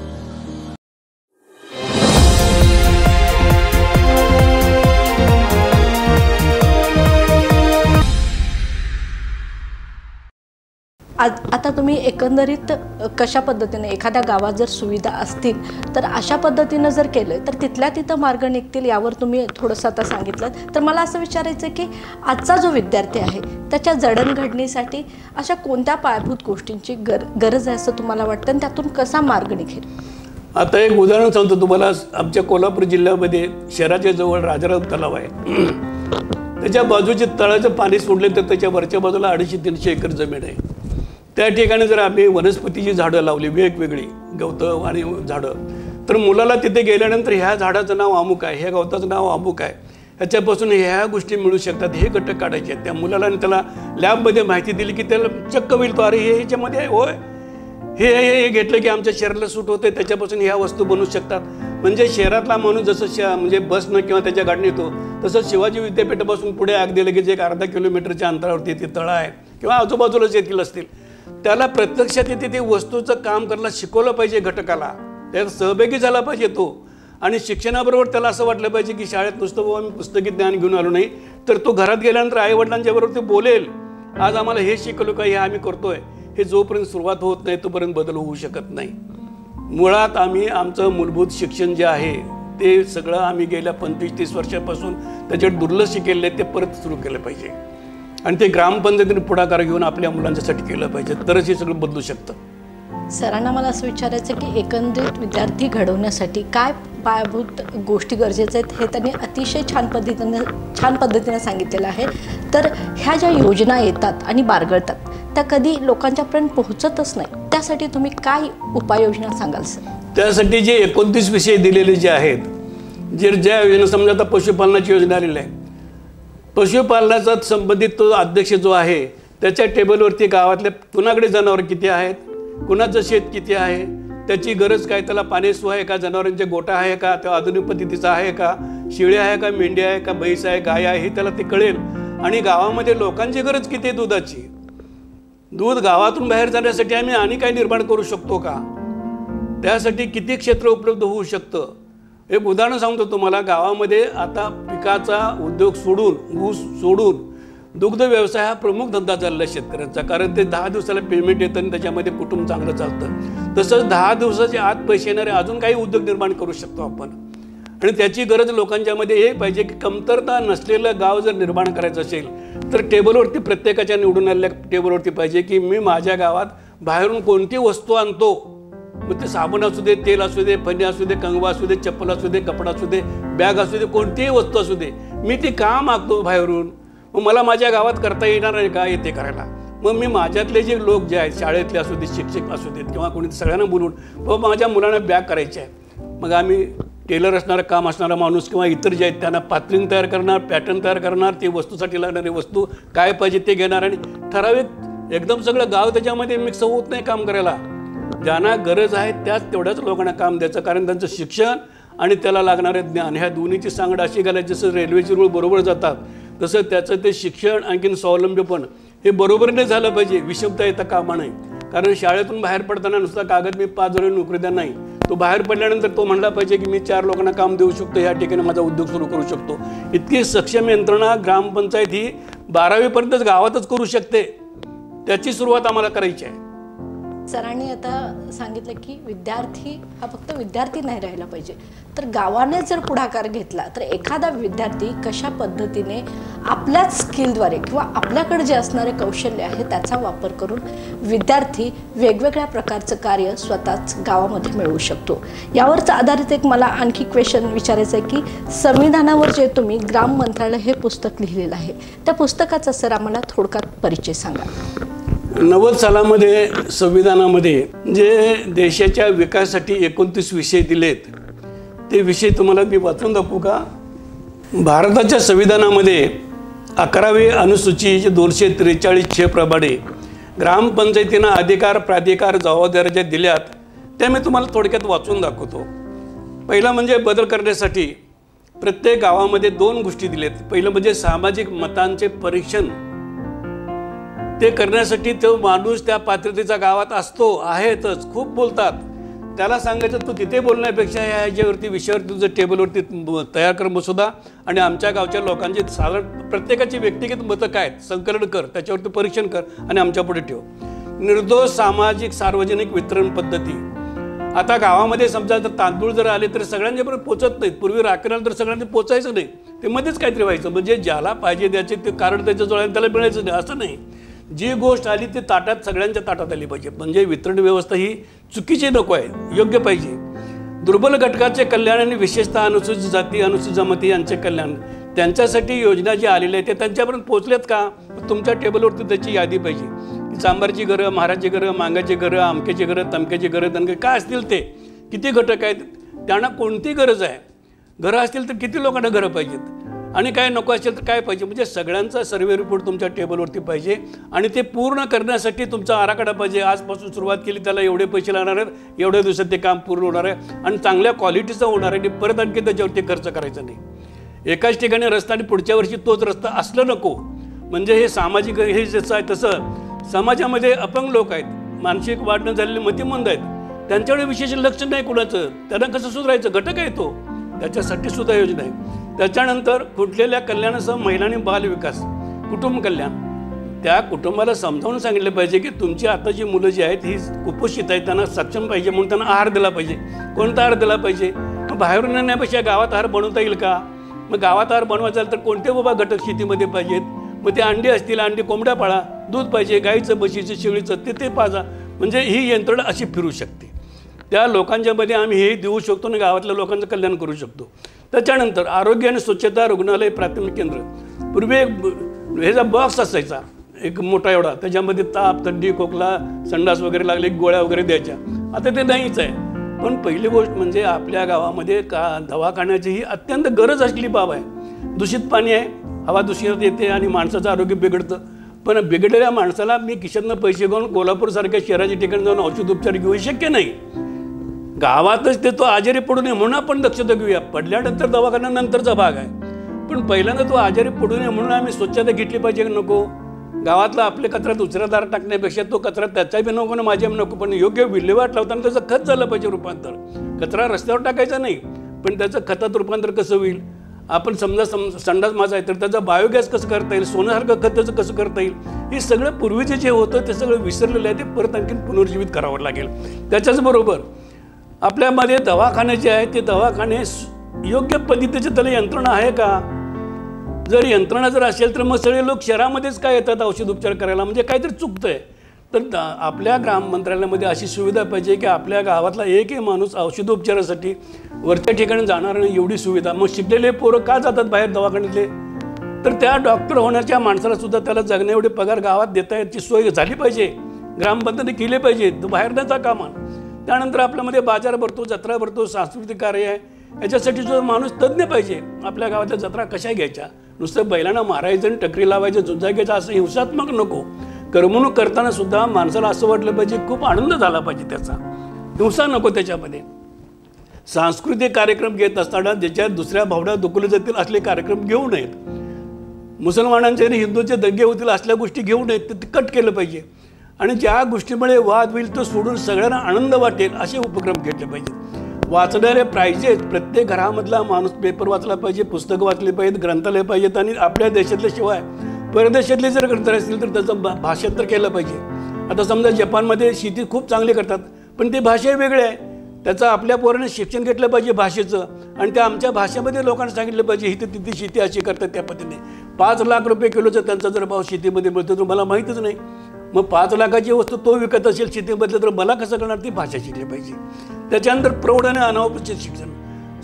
आता तुम्ही एकंदरीत कशा पद्धतीने एखाद्या गावात जर सुविधा असतील तर अशा पद्धतीनं जर केलं तर तिथल्या तिथं मार्ग निघतील, यावर तुम्ही थोडंसं आता सांगितलं. तर मला असं विचारायचं की आजचा जो विद्यार्थी आहे त्याच्या जडणघडणीसाठी अशा कोणत्या पायाभूत गोष्टींची गरज आहे असं तुम्हाला वाटतं आणि त्यातून कसा मार्ग निघेल? आता एक उदाहरण सांगतो तुम्हाला. आमच्या कोल्हापूर जिल्ह्यामध्ये शहराच्या जवळ राजाराम तलाव आहे. त्याच्या बाजूचे तळाचं पाणी सोडले तर त्याच्या वरच्या बाजूला 250-300 एकर जमीन आहे. त्या ठिकाणी जर आम्ही वनस्पतीची झाडं लावली वेगवेगळी गवतं आणि झाडं, तर मुलाला तिथे गेल्यानंतर ह्या झाडाचं नाव अमुक आहे, ह्या गवताचं नाव अमुक आहे, ह्याच्यापासून ह्या गोष्टी मिळू शकतात, हे घटक काढायचे आहेत. त्या मुलाला आणि त्याला लॅबमध्ये माहिती दिली की त्याला चक्क होईल तो, अरे हे ह्याच्यामध्ये आहे, होय हे घेतलं की आमच्या शरीराला सूट होते, त्याच्यापासून ह्या वस्तू बनवू शकतात. म्हणजे शहरातला माणूस जसं म्हणजे बसनं किंवा त्याच्या गाडीने येतो तसं शिवाजी विद्यापीठापासून पुढे अगदी लगेच एक अर्धा किलोमीटरच्या अंतरावरती ते तळं आहे किंवा आजूबाजूलाच येथील असतील, त्याला प्रत्यक्षात तिथे ते वस्तूचं काम करायला शिकवलं पाहिजे. घटकाला त्यात सहभागी झाला पाहिजे तो. आणि शिक्षणाबरोबर त्याला असं वाटलं पाहिजे की शाळेत नुसतं बाबा मी पुस्तकी ज्ञान घेऊन आलो नाही, तर तो घरात गेल्यानंतर आईवडिलांच्या बरोबर ते बोलेल, आज आम्हाला हे शिकवलं का, हे आम्ही करतोय. हे जोपर्यंत सुरुवात होत नाही तोपर्यंत बदल होऊ शकत नाही. मुळात आम्ही आमचं मूलभूत शिक्षण जे आहे ते सगळं आम्ही गेल्या 25-30 वर्षापासून त्याच्यात दुर्लक्ष केलेलं आहे, ते परत सुरू केलं पाहिजे. आणि ते ग्रामपंचायतीने पुढाकार घेऊन आपल्या मुलांच्यासाठी केलं पाहिजे, तरच हे सगळं बदलू शकतं. सरांना मला असं विचारायचं की एकंदरीत विद्यार्थी घडवण्यासाठी काय पायाभूत गोष्टी गरजेच्या आहेत हे त्यांनी अतिशय छान पद्धतीने सांगितलेलं आहे. तर ह्या ज्या योजना येतात आणि बारगळतात त्या कधी लोकांच्यापर्यंत पोहोचतच नाही, त्यासाठी तुम्ही काय उपाययोजना सांगाल सर? त्यासाठी जे 29 विषय दिलेले जे आहेत, ज्या योजना, समजा आता पशुपालनाची योजना आलेली आहे, पशुपालनाचा संबंधित तो अध्यक्ष जो आहे त्याच्या टेबलवरती गावातल्या कुणाकडे जनावर किती आहेत, कुणाचं शेत किती आहे, त्याची गरज काय, त्याला पाणी सोय आहे का, जनावरांचे गोठा आहे का, त्या आधुनिक पद्धतीचा आहे का, शेळ्या आहे का, मेंढ्या आहे का, म्हैस आहे, गाय आहे, हे त्याला ते कळेल. आणि गावामध्ये लोकांची गरज किती आहे दुधाची, दूध गावातून बाहेर जाण्यासाठी आम्ही आणि काय निर्माण करू शकतो का, त्यासाठी किती क्षेत्र उपलब्ध होऊ शकतं. एक उदाहरण सांगतो तुम्हाला. गावामध्ये आता पिकाचा उद्योग सोडून, ऊस सोडून दुग्ध व्यवसाय हा प्रमुख धंदा चालला शेतकऱ्यांचा, कारण ते 10 दिवसाला पेमेंट येतं आणि त्याच्यामध्ये कुटुंब चांगलं चालतं. तसंच 10 दिवसाच्या आत पैसे येणारे अजून काही उद्योग निर्माण करू शकतो आपण. आणि त्याची गरज लोकांच्यामध्ये हे पाहिजे की कमतरता नसलेलं गाव जर निर्माण करायचं असेल तर टेबलवरती प्रत्येकाच्या निवडून आलेल्या टेबलवरती पाहिजे की मी माझ्या गावात बाहेरून कोणती वस्तू आणतो, मग ते साबण असू दे, तेल असू दे, फणी असू दे, कंगवा असू दे, चप्पल असू दे, कपडा असू दे, बॅग असू दे, कोणतीही वस्तू असू दे, मी ती का मागतो बाहेरून, मग मला माझ्या गावात करता येणार नाही का येते करायला. मग मी माझ्यातले जे लोक जे आहेत, शाळेतले असू देत, शिक्षक असू देत किंवा कोणी, सगळ्यांना बोलून बाबा माझ्या मुलांना बॅग करायची आहे. मग आम्ही टेलर असणारं काम असणारा माणूस किंवा इतर जे आहेत त्यांना पातळीन तयार करणार, पॅटर्न तयार करणार, ते वस्तूसाठी लागणारी वस्तू काय पाहिजे ते घेणार आणि ठराविक एकदम सगळं गाव त्याच्यामध्ये मिक्स होत नाही काम करायला. ज्यांना गरज आहे त्याच तेवढ्याच लोकांना काम द्यायचं, कारण त्यांचं शिक्षण आणि त्याला लागणारे ज्ञान ह्या दोन्हीची सांगड अशी घालायची. जसं रेल्वेचे रूळ बरोबर जातात तसं त्याचं ते शिक्षण आणखीन स्वावलंबीपण हे बरोबरीने झालं पाहिजे. विषमता येता कामा नये, कारण शाळेतून बाहेर पडताना नुसता कागद मी 5 जण नोकरी द्या नाही, तो बाहेर पडल्यानंतर तो म्हणला पाहिजे की मी 4 लोकांना काम देऊ शकतो, या ठिकाणी माझा उद्योग सुरू करू शकतो. इतकी सक्षम यंत्रणा ग्रामपंचायत ही 12वीपर्यंतच गावातच करू शकते. त्याची सुरुवात आम्हाला करायची आहे. सरांनी आता सांगितलं की विद्यार्थी हा फक्त विद्यार्थी नाही राहिला पाहिजे, तर गावाने जर पुढाकार घेतला तर एखादा विद्यार्थी कशा पद्धतीने आपल्याच स्किलद्वारे किंवा आपल्याकडे जे असणारे कौशल्य आहे त्याचा वापर करून विद्यार्थी वेगवेगळ्या प्रकारचं कार्य स्वतःच गावामध्ये मिळवू शकतो. यावरच आधारित एक मला आणखी क्वेश्चन विचारायचं आहे की संविधानावर जे तुम्ही ग्राम मंत्रालय हे पुस्तक लिहिलेलं आहे, त्या पुस्तकाचा सर आम्हाला थोडक्यात परिचय सांगा. 90 सालामध्ये संविधानामध्ये जे देशाच्या विकासासाठी 29 विषय दिलेत ते विषय तुम्हाला मी वाचून दाखवू का. भारताच्या संविधानामध्ये 11वी अनुसूची जे 243 प्रमाणे ग्रामपंचायतींना अधिकार, प्राधिकार, जबाबदाऱ्या ज्या दिल्यात त्या मी तुम्हाला थोडक्यात वाचून दाखवतो. पहिला म्हणजे बदल करण्यासाठी प्रत्येक गावामध्ये 2 गोष्टी दिलेत. पहिलं म्हणजे सामाजिक मतांचे परीक्षण. ते करण्यासाठी तो माणूस त्या पात्रतेचा गावात असतो, आहेतच. खूप बोलतात, त्याला सांगायचं तू तिथे बोलण्यापेक्षा ह्याच्यावरती विषयावरती तुझं टेबलवरती तयार कर मसुदा आणि आमच्या गावच्या लोकांची साधारण प्रत्येकाची व्यक्तिगत मतं काय संकलन कर, त्याच्यावरती परीक्षण कर आणि आमच्या पुढे ठेव. निर्दोष सामाजिक सार्वजनिक वितरण पद्धती. आता गावामध्ये समजा जर तांदूळ जर आले तर सगळ्यांच्यापर्यंत पोचत नाहीत. पूर्वी राखण्याला तर सगळ्यांनी पोचायचं नाही, ते मध्येच काहीतरी व्हायचं. म्हणजे ज्याला पाहिजे द्यायचे ते कारण त्याच्याजवळ त्याला मिळायचं नाही असं नाही. जी गोष्ट आली ती ताटात सगळ्यांच्या ताटात आली पाहिजे. म्हणजे वितरण व्यवस्था ही चुकीची नको आहे, योग्य पाहिजे. दुर्बल घटकाचे कल्याण आणि विशेषतः अनुसूचित जाती, अनुसूचित जमाती यांचे कल्याण, त्यांच्यासाठी योजना जी आलेल्या आहेत ते त्यांच्यापर्यंत पोहोचल्यात का, तुमच्या टेबलवरती त्याची यादी पाहिजे. सांबारची घरं, महाराजची घरं, मांगाची घरं, आमक्याची घरं, तमक्याची घरं, दणके काय असतील ते, किती घटक आहेत, त्यांना कोणती गरज आहे, घरं असतील तर किती लोकांना घरं पाहिजेत आणि काय नको असेल तर काय पाहिजे. म्हणजे सगळ्यांचा सर्वे रिपोर्ट तुमच्या टेबलवरती पाहिजे आणि ते पूर्ण करण्यासाठी तुमचा आराखडा पाहिजे. आजपासून सुरुवात केली त्याला एवढे पैसे लागणार आहेत, एवढ्या दिवसात ते काम पूर्ण होणार आहे आणि चांगल्या क्वालिटीचं होणार आहे आणि परत आणखी त्याच्यावरती खर्च करायचा नाही. एकाच ठिकाणी रस्ता आणि पुढच्या वर्षी तोच रस्ता असलं नको. म्हणजे हे सामाजिक हे जसं आहे तसं समाजामध्ये अपंग लोक आहेत, मानसिक वाढ न झालेले मतिमंद आहेत, त्यांच्याकडे विशेष लक्ष नाही कुणाचं, त्यांना कसं सुधारायचं घटक आहे तो, त्याच्यासाठी सुद्धा योजना आहे. त्याच्यानंतर फुटलेल्या कल्याणासह महिला आणि बाल विकास, कुटुंब कल्याण. त्या कुटुंबाला समजावून सांगितलं पाहिजे की तुमची आता जी मुलं जी आहेत ही कुपोषित आहेत, त्यांना सक्षम पाहिजे म्हणून त्यांना आहार दिला पाहिजे. कोणता आहार दिला पाहिजे, मग बाहेरून येण्यापेक्षा गावात आहार बनवता येईल का. मग गावात आहार बनवायचा तर कोणते बाबा घटक शेतीमध्ये पाहिजेत. मग ते अंडी असतील, अंडी कोंबड्या पाळा, दूध पाहिजे गाईचं, म्हशीचं, शेळीचं ते पाजा. म्हणजे ही यंत्रणा अशी फिरू शकते. त्या लोकांच्यामध्ये आम्ही हे देऊ शकतो आणि गावातल्या लोकांचं कल्याण करू शकतो. त्याच्यानंतर आरोग्य आणि स्वच्छता रुग्णालय प्राथमिक केंद्र. पूर्वी एक ह्याचा बॉक्स असायचा एक मोठा एवढा, त्याच्यामध्ये ताप, थंडी, खोकला, संडास वगैरे लागले गोळ्या वगैरे द्यायच्या. आता ते नाहीच आहे. पण पहिली गोष्ट म्हणजे आपल्या गावामध्ये दवाखान्याची ही अत्यंत गरज असलेली बाब आहे. दूषित पाणी आहे, हवा दूषित येते आणि माणसाचं आरोग्य बिघडतं. पण बिघडलेल्या माणसाला मी खिशातनं पैसे घेऊन कोल्हापूरसारख्या शहराच्या ठिकाणी जाऊन औषध उपचार घेऊ शक्य नाही. गावातच ते तो आजारी पडू नये म्हणून आपण दक्षता घेऊया. पडल्यानंतर दवाखाना नंतरचा भाग आहे, पण पहिल्यांदा तो आजारी पडू नये म्हणून आम्ही स्वच्छता घेतली पाहिजे. नको गावातला आपले कचरा दुसऱ्या दारात टाकण्यापेक्षा तो कचरा त्याचा बी नको ना माझ्या नको, पण योग्य विल्हेवाट लावताना त्याचं खत झालं पाहिजे रूपांतर. कचरा रस्त्यावर टाकायचा नाही, पण त्याचं खतात रूपांतर कसं होईल. आपण समजा संडास माझा आहे तर त्याचा बायोगॅस कसं करता येईल, सोन्यासारखं खत त्याचं कसं करता येईल, हे सगळं पूर्वीचे जे होतं ते सगळं विसरलेलं आहे, ते परत आणखीन पुनर्जीवित करावं लागेल. त्याच्याचबरोबर आपल्यामध्ये दवाखाने जे आहेत ते दवाखाने योग्य पद्धतीचे त्याला यंत्रणा आहे का? जर यंत्रणा जर असेल तर मग सगळे लोक शहरामध्येच काय येतात औषध उपचार करायला, म्हणजे काहीतरी चुकतं आहे. तर आपल्या ग्राम मंत्रालयामध्ये अशी सुविधा पाहिजे की आपल्या गावातला एकही माणूस औषधोपचारासाठी वरच्या ठिकाणी जाणार नाही, एवढी सुविधा. मग शिकलेले पोरं का जातात बाहेर दवाखान्यातले? तर त्या डॉक्टर होण्याच्या माणसाला सुद्धा त्याला जगण्या एवढे पगार गावात देता याची सोय झाली पाहिजे, ग्रामपंचायतीने केली पाहिजे, तो बाहेर जाता कामा. त्यानंतर आपल्यामध्ये बाजार भरतो, जत्रा भरतो, सांस्कृतिक कार्य आहे, याच्यासाठी जो माणूस तज्ज्ञ पाहिजे. आपल्या गावातल्या जत्रा कशा घ्यायच्या, नुसतं बैलांना मारायचं आणि टकरी लावायचं, जुजा घ्यायचा असं हिंसात्मक नको. करमणूक करताना सुद्धा माणसाला असं वाटलं पाहिजे खूप आनंद झाला पाहिजे, त्याचा हिंसा नको त्याच्यामध्ये. सांस्कृतिक कार्यक्रम घेत असताना ज्याच्यात दुसऱ्या भावना दुखवले जातील असले कार्यक्रम घेऊ नयेत. मुसलमानांचे आणि हिंदूंचे दंगे होतील असल्या गोष्टी घेऊ नयेत, ते कट केलं पाहिजे. आणि ज्या गोष्टीमुळे वाद होईल तो सोडून सगळ्यांना आनंद वाटेल असे उपक्रम घेतले पाहिजेत. वाचणारे पाहिजेत, प्रत्येक घरामधला माणूस पेपर वाचला पाहिजे, पुस्तकं वाचली पाहिजेत, ग्रंथालय पाहिजेत. आणि आपल्या देशातल्या शिवाय परदेशातले जर ग्रंथालय असतील तर त्याचं भाषांतर केलं पाहिजे. आता समजा जपानमध्ये शेती खूप चांगली करतात, पण ते भाषा वेगळे आहे, त्याचं आपल्या पोराने शिक्षण घेतलं पाहिजे भाषेचं, आणि त्या आमच्या भाषेमध्ये लोकांना सांगितलं पाहिजे इथं तिथे शेती अशी करतात त्या पद्धतीने. 5 लाख रुपये किलोचा त्यांचा जर भाव शेतीमध्ये मिळतो तर मला माहीतच नाही. मग 5 लाखाची वस्तू तो विकत असेल शेतीमधलं तर मला कसं करणार? ती भाषा शिकली पाहिजे. त्याच्यानंतर प्रौढ आणि अनौपचारिक शिक्षण.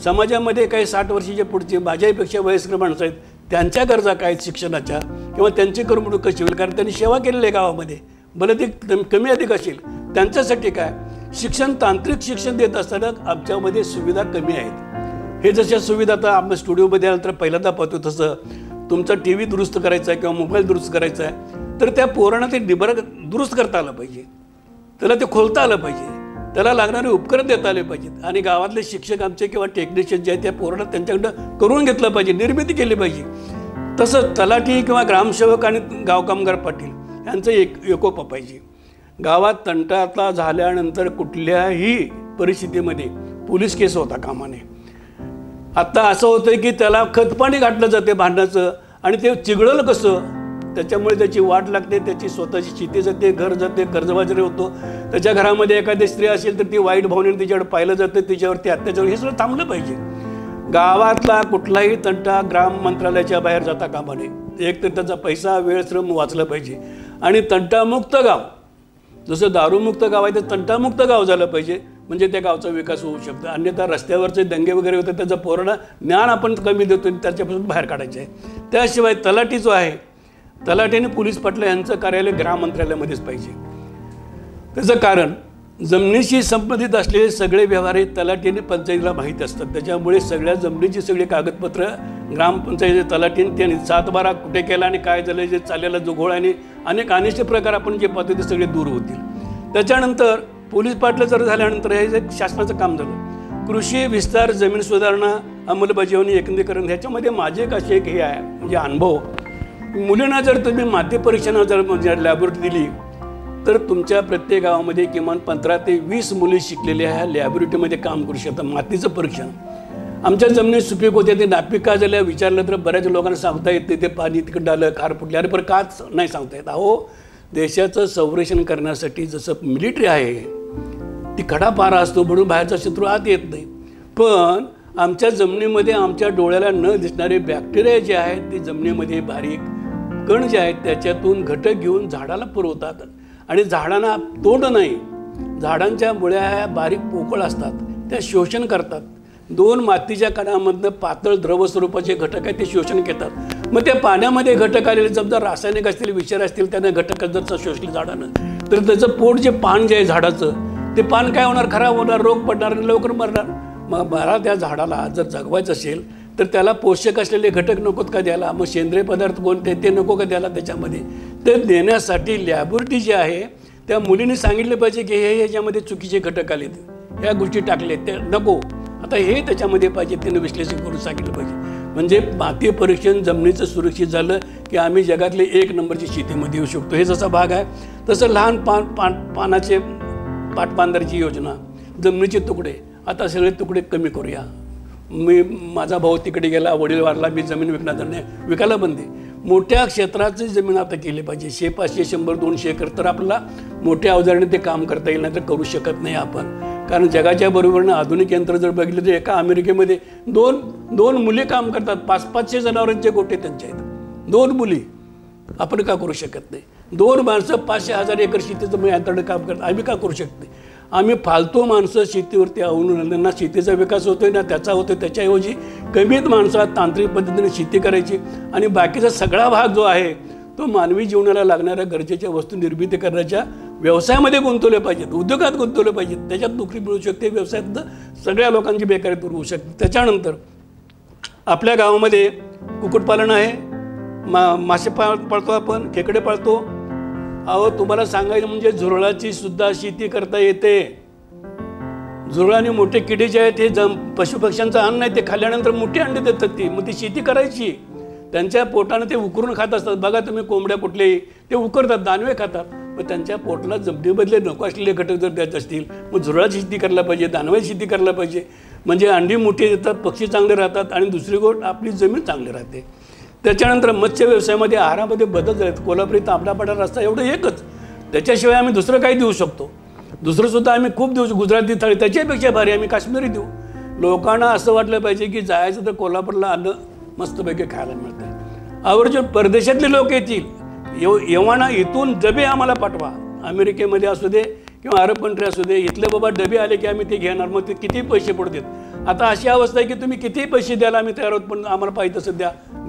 समाजामध्ये काही 60 वर्षाच्या पुढचे माझ्यापेक्षा वयस्कर माणसं आहेत, त्यांच्या गरजा काय आहेत शिक्षणाच्या, किंवा त्यांची करमणूक कशी होईल, कारण त्यांनी सेवा केलेली आहे गावामध्ये, भले ते कमी अधिक असेल, त्यांच्यासाठी काय शिक्षण, तांत्रिक शिक्षण देत असताना आमच्यामध्ये सुविधा कमी आहेत. हे जशा सुविधा आता आपण स्टुडिओमध्ये आलं तर पहिल्यांदा पाहतो तसं तुमचा TV दुरुस्त करायचा आहे किंवा मोबाईल दुरुस्त करायचा आहे तर त्या पोरांना ते दुरुस्त करता आलं पाहिजे, त्याला ते खोलता आलं पाहिजे, त्याला लागणारे उपकरण देता आले पाहिजेत. आणि गावातले शिक्षक आमचे किंवा टेक्निशियन जे आहेत त्या पोरांना त्यांच्याकडं करून घेतलं पाहिजे, निर्मिती केली पाहिजे. तसंच तलाठी किंवा ग्रामसेवक आणि गाव कामगार पाटील यांचं एकोपा पाहिजे. गावात तंटा झाल्यानंतर कुठल्याही परिस्थितीमध्ये पोलीस केस होता कामा नये. आत्ता असं होतं की त्याला खतपाणी घातलं जाते भांडणाचं, आणि ते चिघळलं कसं, त्याच्यामुळे त्याची वाट लागते, त्याची स्वतःची शेती जाते, घर जाते, कर्जबाजारी होतो. त्याच्या घरामध्ये एखादी स्त्री असेल तर ती वाईट भावनेने तिच्याकडे पाहिलं जातं, तिच्यावरती अत्याचार, हे सगळं थांबलं पाहिजे. गावातला कुठलाही तंटा ग्राम मंत्रालयाच्या बाहेर जाता कामा नये. एक तर त्याचा पैसा, वेळ, श्रम वाचला पाहिजे. आणि तंटामुक्त गाव, जसं दारूमुक्त गाव आहे तर तंटामुक्त गाव झालं पाहिजे, म्हणजे त्या गावचा विकास होऊ शकतो. अन्यथा रस्त्यावरचे दंगे वगैरे होते त्याचं पोरांना ज्ञान आपण कमी देतो, त्याच्यापासून बाहेर काढायचं आहे. त्याशिवाय तलाठी जो आहे, तलाठी आणि पोलीस पाटील यांचं कार्यालय ग्राम मंत्रालयामध्येच पाहिजे. त्याचं कारण जमिनीशी संबंधित असलेले सगळे व्यवहार हे तलाठी आणि पंचायतीला माहीत असतात. त्याच्यामुळे सगळ्या जमिनीची सगळी कागदपत्र ग्रामपंचायतीचे तलाठीने त्यांनी 7/12 कुठे केला आणि काय झालं, जे चाललेला जो घोळ आणि अनेक अनिष्ट प्रकार आपण जे पाहतो ते सगळे दूर होतील. त्याच्यानंतर पोलीस पाटील जर झाल्यानंतर हे जे शासनाचं काम झालं, कृषी विस्तार, जमीन सुधारणा, अंमलबजावणी, एकत्रीकरण, ह्याच्यामध्ये माझे कसे एक हे आहे म्हणजे अनुभव. मुलींना जर तुम्ही माती परीक्षणाला जर म्हणजे लॅबोरेटरी दिली तर तुमच्या प्रत्येक गावामध्ये किमान 15 ते 20 मुली शिकलेल्या ह्या लॅबोरेटरीमध्ये काम करू शकतात. मातीचं परीक्षण. आमच्या जमिनी सुपीक होते, ते नापीक का झाल्या विचारलं तर बऱ्याच लोकांना सांगता येत नाही, ते पाणी तिकडं आलं, खार फुटले, अरे पण काच नाही सांगता येत. अहो, देशाचं संरक्षण करण्यासाठी जसं मिलिटरी आहे ती खडा पारा असतो म्हणून बाहेरचा शत्रू आत येत नाही, पण आमच्या जमिनीमध्ये आमच्या डोळ्याला न दिसणारे बॅक्टेरिया जे आहेत ते जमिनीमध्ये बारीक कण जे आहेत त्याच्यातून घटक घेऊन झाडाला पुरवतात. आणि झाडांना तोंड नाही, झाडांच्या मुळ्या ह्या बारीक पोकळ असतात, त्या शोषण करतात. 2 मातीच्या कणामधनं पातळ द्रव स्वरूपाचे घटक आहेत ते शोषण घेतात. मग त्या पाण्यामध्ये घटक आलेले समजा रासायनिक असतील, विषारी असतील, त्यांना घटक जर शोषले झाडानं तर त्याचं पोट जे पान जे आहे झाडाचं ते पान काय होणार, खराब होणार, रोग पडणार आणि लवकर मरणार. मग मला त्या झाडाला जर जगवायचं असेल तर त्याला पोषक असलेले घटक नकोत का द्यायला, मग सेंद्रिय पदार्थ कोणते ते नको का द्यायला त्याच्यामध्ये. ते देण्यासाठी लॅबोरेटरी जी आहे त्या मुलींनी सांगितलं पाहिजे की हे ह्याच्यामध्ये चुकीचे घटक आलेत, ह्या गोष्टी टाकलेत, ते नको, आता हे त्याच्यामध्ये पाहिजे, त्यानं विश्लेषण करून सांगितलं पाहिजे. म्हणजे माती परीक्षण जमिनीचं सुरक्षित झालं की आम्ही जगातले 1 नंबरची शेतीमध्ये येऊ शकतो. हे जसा भाग आहे तसं लहान पानाचे पाटबांधारीची योजना, जमिनीचे तुकडे, आता सगळे तुकडे कमी करूया. माझा भाऊ तिकडे गेला, वडील वारला, मी जमीन विकायला बंदी. मोठ्या क्षेत्राची जमीन आता केली पाहिजे. 100, 500, 100, 200 एकर तर आपल्याला मोठ्या अवजाराने ते काम करता येईल, नाही तर करू शकत नाही आपण. कारण जगाच्या बरोबरीनं आधुनिक यंत्र जर बघितलं तर एका अमेरिकेमध्ये दोन मुली काम करतात. 500-500 जनावरांचे गोटे त्यांचे आहेत. 2 मुली. आपण का करू शकत नाही? 2 माणसं 500,000 एकर शेतीचं यंत्रानं काम करतात. आम्ही का करू शकत नाही? आम्ही फालतू माणसं शेतीवरती अवलंबून, ना शेतीचा विकास होतोय ना त्याचा होतोय. त्याच्याऐवजी कमीत माणसात तांत्रिक पद्धतीने शेती करायची आणि बाकीचा सगळा भाग जो आहे तो मानवी जीवनाला लागणाऱ्या गरजेच्या वस्तू निर्मिती करण्याच्या व्यवसायामध्ये गुंतवले पाहिजेत, उद्योगात गुंतवले पाहिजेत. त्याच्यात नोकरी मिळू शकते, व्यवसायात सगळ्या लोकांची बेकारी दूर होऊ शकते. त्याच्यानंतर आपल्या गावामध्ये कुक्कुटपालन आहे, मासे पाळतो आपण, खेकडे पाळतो. अहो तुम्हाला सांगायचं म्हणजे झुरळाची सुद्धा शेती करता येते. झुरळ आणि मोठे किडे जे आहेत हे पशुपक्ष्यांचं अन्न आहे, ते खाल्ल्यानंतर मोठी अंडी देतात ती. मग ती शेती करायची. त्यांच्या पोटानं ते उकरून खात असतात. बघा तुम्ही कोंबड्या कुठलेही ते उकरतात, दानवे खातात. मग त्यांच्या पोटला जमिनीमधले नको असलेले घटक जर द्यायचे असतील मग झुरळाची शेती करायला पाहिजे, दानवाची शेती करायला पाहिजे. म्हणजे अंडी मोठी देतात, पक्षी चांगले राहतात आणि दुसरी गोष्ट आपली जमीन चांगली राहते. त्याच्यानंतर मत्स्य व्यवसायामध्ये आहारामध्ये बदल झालेत. कोल्हापुरी तांबडा पांढरा रस्ता एवढं एकच, त्याच्याशिवाय आम्ही दुसरं काही देऊ शकतो. दुसरंसुद्धा आम्ही खूप देऊ. गुजराती थाळी त्याच्यापेक्षा भारी आम्ही काश्मीरी देऊ. लोकांना असं वाटलं पाहिजे की जायचं तर कोल्हापूरला अन्न मस्तपैकी खायला मिळतं आहे. आवर्जून परदेशातले लोक येतील, येवाना इथून डबे आम्हाला पाठवा. अमेरिकेमध्ये असू दे किंवा अरब कंट्री असू दे, इथले बाबा डबे आले की आम्ही ते घेणार. मग ते किती पैसे पडतात. आता अशी अवस्था आहे की तुम्ही कितीही पैसे द्यायला आम्ही तयार आहोत, पण आम्हाला पाहिजे तसं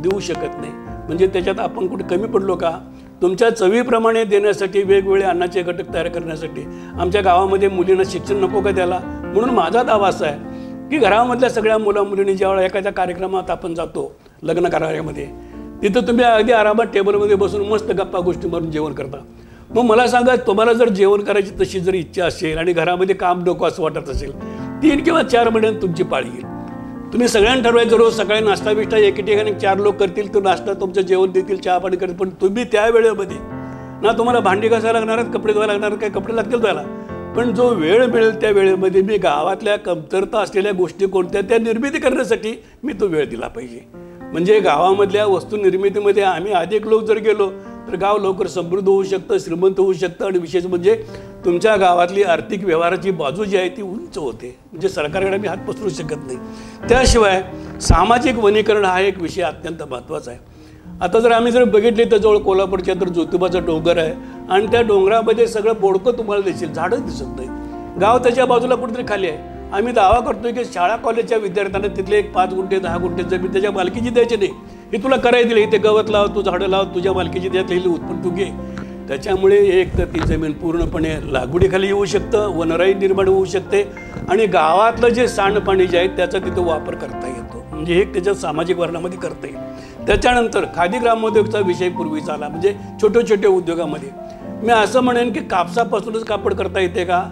देऊ शकत नाही. म्हणजे त्याच्यात आपण कुठे कमी पडलो का? तुमच्या चवीप्रमाणे देण्यासाठी वेगवेगळे अन्नाचे घटक तयार करण्यासाठी आमच्या गावामध्ये मुलींना शिक्षण नको का द्यायला? म्हणून माझा दावा असा आहे की घरामधल्या सगळ्या मुलींनी ज्यावेळेला एखाद्या कार्यक्रमात आपण जातो, लग्न कार्यामध्ये, तिथं तुम्ही अगदी आरामात टेबलमध्ये बसून मस्त गप्पा गोष्टी मारून जेवण करता. मग मला सांगा, तुम्हाला जर जेवण करायची तशी जर इच्छा असेल आणि घरामध्ये काम नको असं वाटत असेल, 3 किंवा 4 महिन्यात तुमची पाळी येईल. तुम्ही सगळ्यांना ठरवायचं रोज सकाळी नाश्ता बिष्टा एके ठिकाणी 4 लोक करतील, तो नाश्ता तुमचं जेवण देतील, चहा पाणी करतील. पण तुम्ही त्या वेळेमध्ये ना तुम्हाला भांडी घासायला लागणार आहेत, कपडे धुवायला लागणार, काही कपडे लागतील धुवायला, पण जो वेळ मिळेल त्या वेळेमध्ये मी गावातल्या कमतरता असलेल्या गोष्टी कोणत्या त्या निर्मिती करण्यासाठी मी तो वेळ दिला पाहिजे. म्हणजे गावामधल्या वस्तू निर्मितीमध्ये आम्ही अधिक लोक जर गेलो तर गाव लवकर समृद्ध होऊ शकतं, श्रीमंत होऊ शकतं. आणि विशेष म्हणजे तुमच्या गावातली आर्थिक व्यवहाराची बाजू जी आहे ती उंच होते. म्हणजे सरकारकडे आम्ही हात पसरू शकत नाही. त्याशिवाय सामाजिक वनीकरण हा एक विषय अत्यंत महत्त्वाचा आहे. आता जर आम्ही बघितले तर जवळ कोल्हापूरच्या तर ज्योतिबाचा डोंगर आहे आणि त्या डोंगरामध्ये सगळं बोडकं तुम्हाला दिसेल, झाडच दिसत नाही. गाव त्याच्या बाजूला कुठेतरी खाली आहे. आम्ही दावा करतोय की शाळा कॉलेजच्या विद्यार्थ्यांना तिथले एक 5 गुंठे 10 गुंठे जमीन त्याच्या मालकीची द्यायची नाही. हे तुला करायला दिली, इथे गवत लाव, तू झाडं लाव, तुझ्या मालकीची त्यातले उत्पन्न तू घे. त्याच्यामुळे एक तर ती जमीन पूर्णपणे लागवडीखाली येऊ शकतं, वनराई निर्माण होऊ शकते आणि गावातलं जे सांडपाणी जे आहे त्याचा तिथं वापर करता येतो. म्हणजे हे त्याच्या सामाजिक वर्णामध्ये करता येईल. त्याच्यानंतर खादी ग्रामोद्योगचा विषय पूर्वीचा आला. म्हणजे छोट्या उद्योगामध्ये मी असं म्हणेन की कापसापासूनच कापड करता येते का?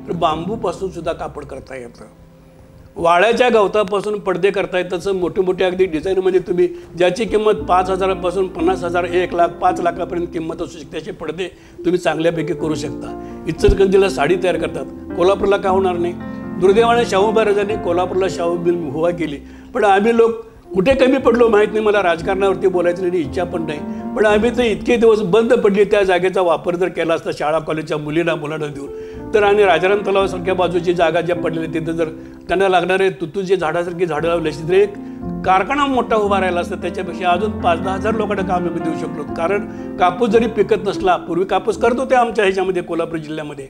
तर बांबूपासून सुद्धा कापड करता येतं. वाळ्याच्या गवतापासून पडदे करता येतात. तसं मोठे अगदी डिझाईनमध्ये तुम्ही ज्याची किंमत 5,000पासून 50,000, 1 लाख, 5 लाखापर्यंत किंमत असू शकते, असे पडदे तुम्ही चांगल्यापैकी करू शकता. इचलकरंजीला साडी तयार करतात, कोल्हापूरला का होणार नाही? दुर्दैवाने शाहू महाराजांनी कोल्हापूरला शाहू मिल उभा केली. पण आम्ही लोक कुठे कमी पडलो माहीत नाही. मला राजकारणावरती बोलायची नाही इच्छा पण नाही. पण आम्ही तर इतके दिवस बंद पडली, त्या जागेचा वापर जर केला असता शाळा कॉलेजच्या मुलांना देऊन तर, आणि राजाराम तलावासारख्या बाजूची जागा ज्या पडलेल्या तिथं जर त्यांना लागणारे तुतूचे झाडासारखी झाडं लावली असती तर एक कारखाना मोठा उभा राहिला असता. त्याच्यापेक्षा अजून 5-10 हजार लोकांना काम आम्ही देऊ शकलो. कारण कापूस जरी पिकत नसला, पूर्वी कापूस करत होते आमच्या ह्याच्यामध्ये कोल्हापूर जिल्ह्यामध्ये,